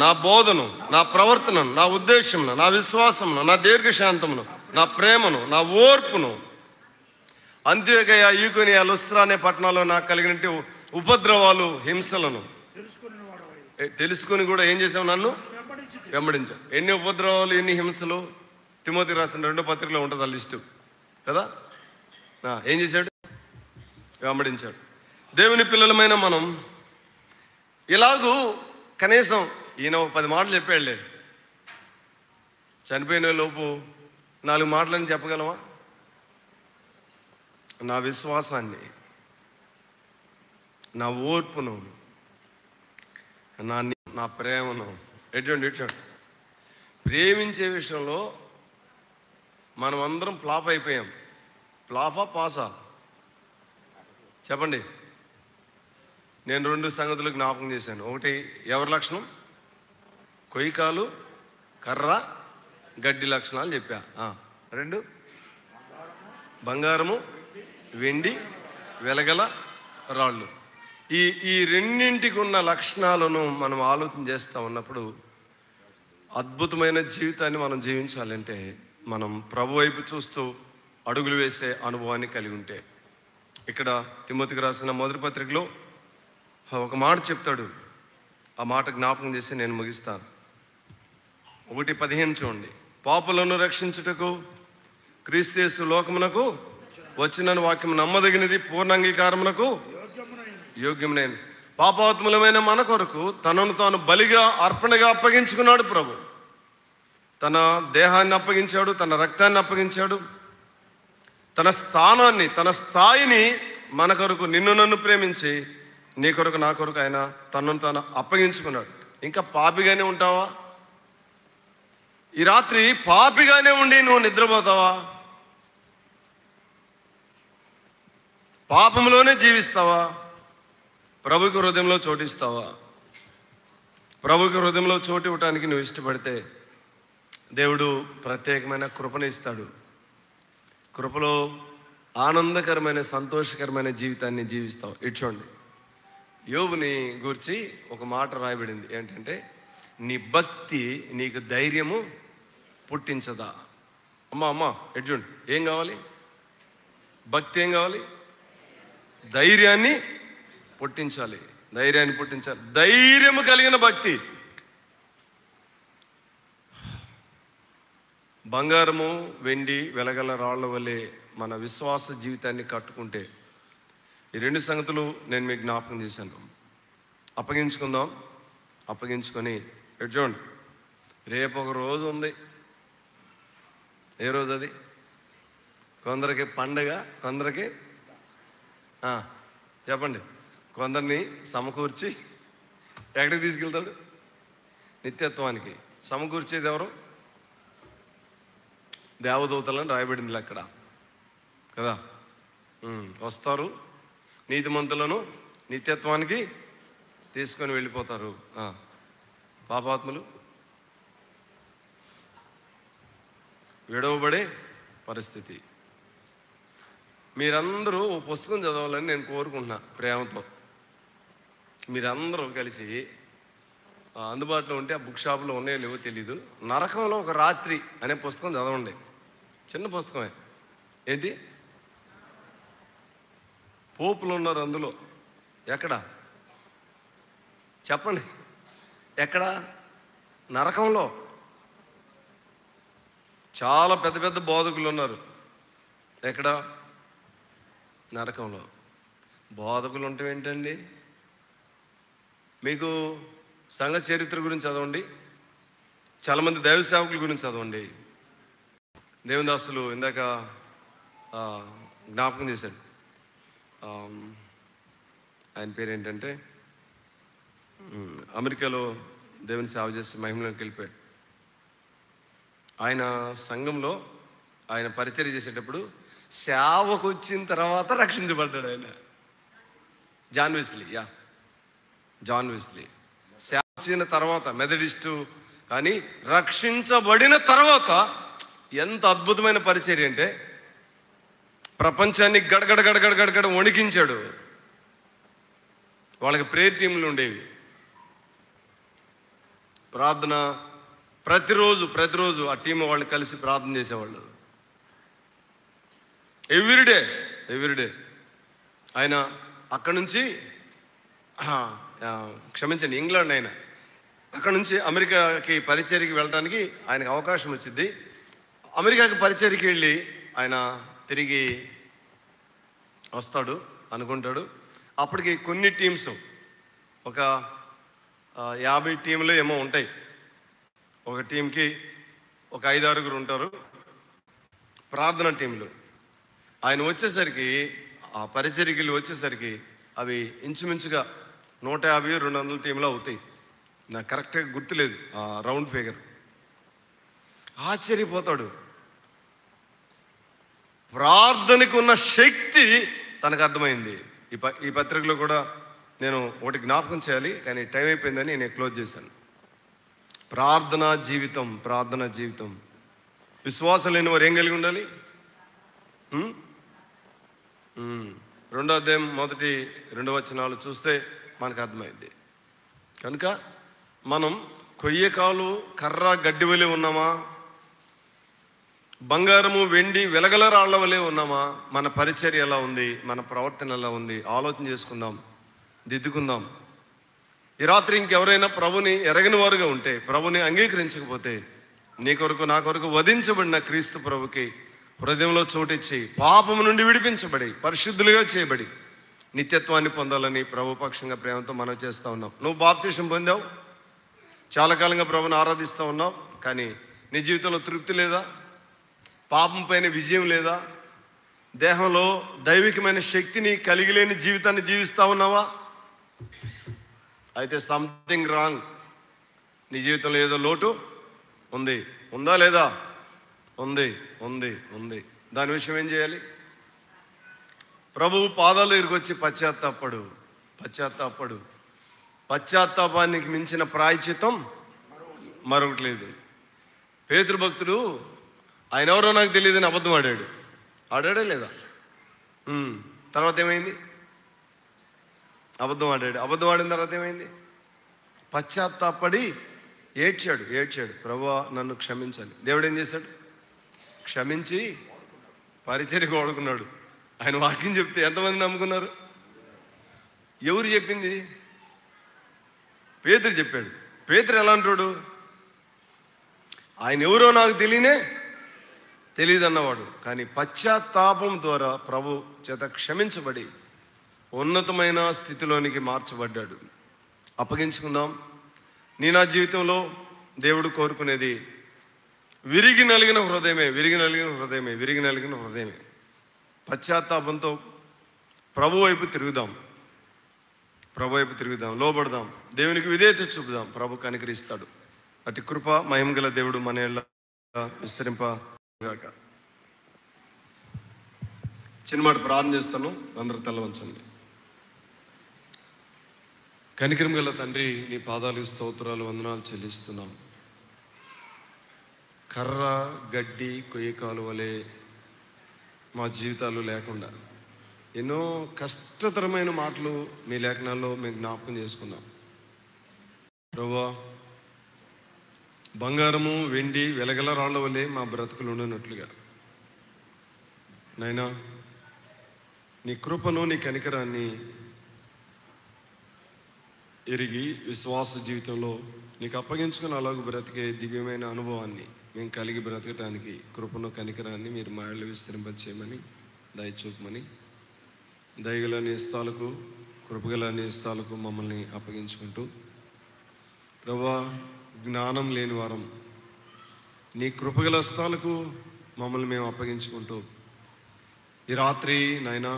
నా బోధను, నా ప్రవర్తనను, నా ఉద్దేశమును, నా విశ్వాసమును, నా దీర్ఘశాంతమును, నా ప్రేమను, నా ఓర్పును, అంత్యోకయ, ఈకొనియ, లుస్త్రా అనే పట్టణాల్లో నాకు కలిగిన ఉపద్రవాలు, హింసలను తెలుసుకొని కూడా ఏం చేసావు? నన్ను వెంబడించావు. ఎన్ని ఉపద్రవాలు, ఎన్ని హింసలు తిమోతికి రాసిన 2వ పత్రికలో ఉంటుంది ఆ లిస్టు కదా. ఏం చేశాడు? వెంబడించాడు. దేవుని పిల్లలమైన మనం ఇలాగూ కనీసం ఈయన 10 మాటలు చెప్పాడులే, చనిపోయిన లోపు 4 మాటలని చెప్పగలమా? నా విశ్వాసాన్ని, నా ఓర్పును, నా ప్రేమను. ఎటువంటి ప్రేమించే విషయంలో మనం అందరం ఫ్లాప్ అయిపోయాం. ఫ్లాపా పాసా చెప్పండి. నేను 2 సంగతులు జ్ఞాపకం చేశాను. ఒకటి ఎవరి లక్షణం? కొయ్యకాలు, కర్ర, గడ్డి లక్షణాలు చెప్పా. 2 బంగారము, వెండి, వెలగల రాళ్ళు. ఈ రెండింటికి ఉన్న లక్షణాలను మనం ఆలోచన చేస్తూ ఉన్నప్పుడు అద్భుతమైన జీవితాన్ని మనం జీవించాలంటే మనం ప్రభు వైపు చూస్తూ అడుగులు వేసే అనుభవాన్ని కలిగి ఉంటే. ఇక్కడ తిమోతికి రాసిన 1వ పత్రికలో ఒక మాట చెప్తాడు. ఆ మాట జ్ఞాపకం చేసి నేను ముగిస్తాను. 1:15 చూడండి. పాపులను రక్షించుటకు క్రీస్తు యేసు లోకమునకు వచ్చిన వాక్యం నమ్మదగినది, పూర్ణాంగీకారమునకు యోగ్యమునైన పాపాత్ములమైన మన కొరకు తనను తాను బలిగా, అర్పణగా అప్పగించుకున్నాడు ప్రభు. తన దేహాన్ని అప్పగించాడు, తన రక్తాన్ని అప్పగించాడు, తన స్థానాన్ని, తన స్థాయిని మన కొరకు, నిన్ను నన్ను ప్రేమించి నీ కొరకు, నా కొరకు ఆయన తనను తాను అప్పగించుకున్నాడు. ఇంకా పాపిగానే ఉంటావా? ఈ రాత్రి పాపిగానే ఉండి నువ్వు నిద్రపోతావా? పాపంలోనే జీవిస్తావా? ప్రభుకి హృదయంలో చోటిస్తావా? ప్రభుకి హృదయంలో చోటు ఇవ్వటానికి నువ్వు ఇష్టపడితే దేవుడు ప్రత్యేకమైన కృపను ఇస్తాడు. కృపలో ఆనందకరమైన, సంతోషకరమైన జీవితాన్ని జీవిస్తావు. ఇట్చోండి, యోబుని గురించి ఒక మాట రాయబడింది. ఏంటంటే, నీ భక్తి నీకు ధైర్యము పుట్టించదా? అమ్మా ఎట్చోండి, ఏం కావాలి? భక్తి ఏం కావాలి? ధైర్యాన్ని పుట్టించాలి. ధైర్యాన్ని పుట్టించాలి. ధైర్యము కలిగిన భక్తి. బంగారము వెండి వెలగల రాళ్ల వలె మన విశ్వాస జీవితాన్ని కట్టుకుంటే ఈ రెండు సంగతులు నేను మీకు జ్ఞాపకం చేశాను. అప్పగించుకుందాం. అప్పగించుకొని చూడండి, రేపు ఒక రోజు ఉంది. ఏ రోజు అది? కొందరికి పండగ, కొందరికి చెప్పండి, కొందరిని సమకూర్చి ఎక్కడికి తీసుకెళ్తాడు? నిత్యత్వానికి. సమకూర్చేది ఎవరు? దేవదూతలను రాయబడింది అక్కడ కదా. వస్తారు, నీతిమంతులను నిత్యత్వానికి తీసుకొని వెళ్ళిపోతారు. పాపాత్ములు విడవబడే పరిస్థితి. మీరందరూ ఓ పుస్తకం చదవాలని నేను కోరుకుంటున్నా ప్రేమతో. మీరందరూ కలిసి అందుబాటులో ఉంటే ఆ బుక్ షాప్లో ఉన్నాయో లేవో తెలీదు, నరకంలో ఒక రాత్రి అనే పుస్తకం చదవండి. చిన్న పుస్తకమే. ఏంటి? పోపులు ఉన్నారు అందులో. ఎక్కడ చెప్పండి? ఎక్కడ? నరకంలో. చాలా పెద్ద పెద్ద బోధకులు ఉన్నారు. ఎక్కడ? నరకంలో. బోధకులు ఉంటే ఏంటండి? మీకు సంఘ చరిత్ర గురించి చదవండి, చాలామంది దైవ సేవకుల గురించి చదవండి. దేవదాసులు ఇందాక జ్ఞాపకం చేశాడు. ఆయన పేరు ఏంటంటే, అమెరికాలో దేవుని సేవ చేసి మహిమలోకి వెళ్ళిపోయాడు. ఆయన సంఘంలో ఆయన పరిచర్య చేసేటప్పుడు సేవకు వచ్చిన తర్వాత రక్షించబడ్డాడు ఆయన. జాన్ వెస్లీ సేవ వచ్చిన తర్వాత మెథడిస్టు, కానీ రక్షించబడిన తర్వాత ఎంత అద్భుతమైన పరిచర్య అంటే ప్రపంచాన్ని గడగడ వణికించాడు. వాళ్ళకి ప్రేయర్ టీములు ఉండేవి. ప్రార్థన ప్రతిరోజు ఆ టీం వాళ్ళు కలిసి ప్రార్థన చేసేవాళ్ళు. ఎవ్రీడే. ఆయన అక్కడి నుంచి క్షమించండి, ఇంగ్లాండ్. ఆయన అక్కడ నుంచి అమెరికాకి పరిచర్యకి వెళ్ళడానికి ఆయనకు అవకాశం వచ్చింది. అమెరికాకి పరిచర్యకి వెళ్ళి ఆయన తిరిగి వస్తాడు అనుకుంటాడు. అప్పటికి కొన్ని టీమ్స్, ఒక 50 టీంలు ఏమో ఉంటాయి. ఒక టీంకి ఒక 5-6 ఉంటారు ప్రార్థన టీంలు. ఆయన వచ్చేసరికి, ఆ పరిచర్యకి వచ్చేసరికి అవి ఇంచుమించుగా 150-200 టీంలు అవుతాయి. నాకు కరెక్ట్గా గుర్తులేదు ఆ రౌండ్ ఫిగర్. ఆశ్చర్యపోతాడు. ప్రార్థనకు ఉన్న శక్తి తనకు అర్థమైంది. ఈ పత్రికలో కూడా నేను ఒకటి జ్ఞాపకం చేయాలి, కానీ టైం అయిపోయిందని నేను క్లోజ్ చేశాను. ప్రార్థనా జీవితం. విశ్వాసం లేని వారు ఏం కలిగి ఉండాలి? 2వ అధ్యాయం 1-2 వచనాలు చూస్తే మనకు అర్థమైంది. కనుక మనం కొయ్యకాలు కర్ర గడ్డి వలె ఉన్నామా? బంగారము వెండి వెలగల రాళ్ల వలె ఉన్నామా? మన పరిచర్య ఎలా ఉంది? మన ప్రవర్తన ఎలా ఉంది? ఆలోచన చేసుకుందాం, దిద్దుకుందాం. ఈ రాత్రి ఇంకెవరైనా ప్రభుని ఎరగని వారుగా ఉంటే, ప్రభుని అంగీకరించకపోతే, నీ కొరకు నా కొరకు వధించబడిన క్రీస్తు ప్రభుకి హృదయంలో చోటిచ్చి పాపము నుండి విడిపించబడి పరిశుద్ధులుగా చేయబడి నిత్యత్వాన్ని పొందాలని ప్రభు పక్షంగా ప్రేమతో మనం చేస్తూ ఉన్నాం. నువ్వు బాప్తిసం పొందావు, చాలా కాలంగా ప్రభుని ఆరాధిస్తూ ఉన్నావు, కానీ నీ జీవితంలో తృప్తి లేదా? పాపం పైన విజయం లేదా? దేహంలో దైవికమైన శక్తిని కలిగి లేని జీవితాన్ని జీవిస్తూ ఉన్నావా? అయితే సంథింగ్ రాంగ్. నీ జీవితంలో ఏదో లోటు ఉంది. ఉందా లేదా? ఉంది. దాని విషయం ఏం చేయాలి? ప్రభువు పాదాల దగ్గరికి వచ్చి పశ్చాత్తాపడు. పశ్చాత్తాపానికి మించిన ప్రాయశ్చిత్తం మరొకటి లేదు. పేతురు భక్తుడు ఆయన ఎవరో నాకు తెలియదని అబద్ధం ఆడాడా లేదా? తర్వాత ఏమైంది? అబద్ధం ఆడిన తర్వాత ఏమైంది? పశ్చాత్తాపడి ఏడ్చాడు. ప్రభువా నన్ను క్షమించాలి. దేవుడు ఏం చేశాడు? క్షమించి పరిచర్యకు వాడుకున్నాడు. ఆయన వాక్యం చెప్తే ఎంతమంది నమ్ముకున్నారు? ఎవరు చెప్పింది? పేతురు చెప్పాడు. పేతురు ఎలా అంటాడు? ఆయన ఎవరో నాకు తెలియనే తెలియదన్నవాడు. కానీ పశ్చాత్తాపం ద్వారా ప్రభు చేత క్షమించబడి ఉన్నతమైన స్థితిలోనికి మార్చబడ్డాడు. అప్పగించుకుందాం. నా జీవితంలో దేవుడు కోరుకునేది విరిగి నలిగిన హృదయమే. పశ్చాత్తాపంతో ప్రభు వైపు తిరుగుదాం, లోబడదాం, దేవునికి విధేయత చూపుదాం. ప్రభు కనికరిస్తాడు. అటు కృప మహిమ గల దేవుడు మన యెడల విస్తరింపగాక. చిన్నమాట ప్రార్థన చేస్తాను, అందరూ తల వంచండి. కనికరం గల తండ్రి, నీ పాదాలకు స్తోత్రాలు, వందనాలు చెల్లిస్తున్నాం. కర్ర గడ్డి కొయ్యకాలు వలె మా జీవితాలు లేకుండా ఎన్నో కష్టతరమైన మాటలు మీ లేఖనాల్లో మేము జ్ఞాపకం చేసుకున్నాం. ప్రభువా, బంగారము వెండి వెలగల రాళ్ల వలె మా బ్రతుకులు ఉండనట్లుగా నైనా నీ కృపను, నీ కనికరాన్ని ఎరిగి విశ్వాస జీవితంలో నీకు అప్పగించుకుని అలాగ బ్రతికే దివ్యమైన అనుభవాన్ని మేము కలిగి బ్రతకటానికి కృపను, కనికరాన్ని మీరు మాయలు విస్తరింపచేయమని, దయచూపమని, దయగల నేస్తాలకు, కృపగల నేస్తాలకు మమ్మల్ని అప్పగించుకుంటూ, ప్రభువా, జ్ఞానం లేని వారం నీ కృపగల హస్తాలకు మమ్మల్ని మేము అప్పగించుకుంటూ ఈ రాత్రి నాయనా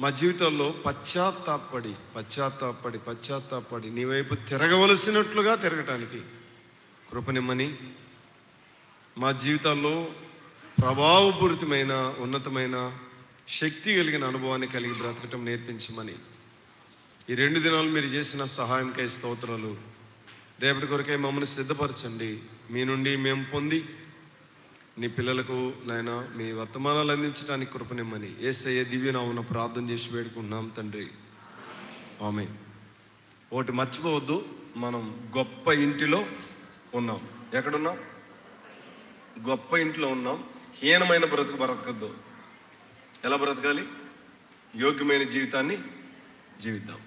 మా జీవితాల్లో పశ్చాత్తాపడి నీ వైపు తిరగవలసినట్లుగా తిరగటానికి కృపనిమ్మని, మా జీవితాల్లో ప్రభావపూరితమైన ఉన్నతమైన శక్తి కలిగిన అనుభవాన్ని కలిగి బ్రతకటం నేర్పించమని, ఈ 2 దినాలు మీరు చేసిన సహాయంకై స్తోత్రాలు. రేపటి కొరకై మమ్మల్ని సిద్ధపరచండి. మీ నుండి మేము పొంది నీ పిల్లలకు నాయన మీ వర్తమానాలు అందించడానికి కృపనిమ్మని యేసయ్య దివ్యనామమున ప్రార్థన చేసి వేడుకుంటున్నాం తండ్రి, ఆమేన్. ఒకటి మర్చిపోవద్దు, మనం గొప్ప ఇంటిలో ఉన్నాం. ఎక్కడున్నాం? గొప్ప ఇంట్లో ఉన్నాం. హీనమైన బ్రతకద్దు. ఎలా బ్రతకాలి? యోగ్యమైన జీవితాన్ని జీవిద్దాం.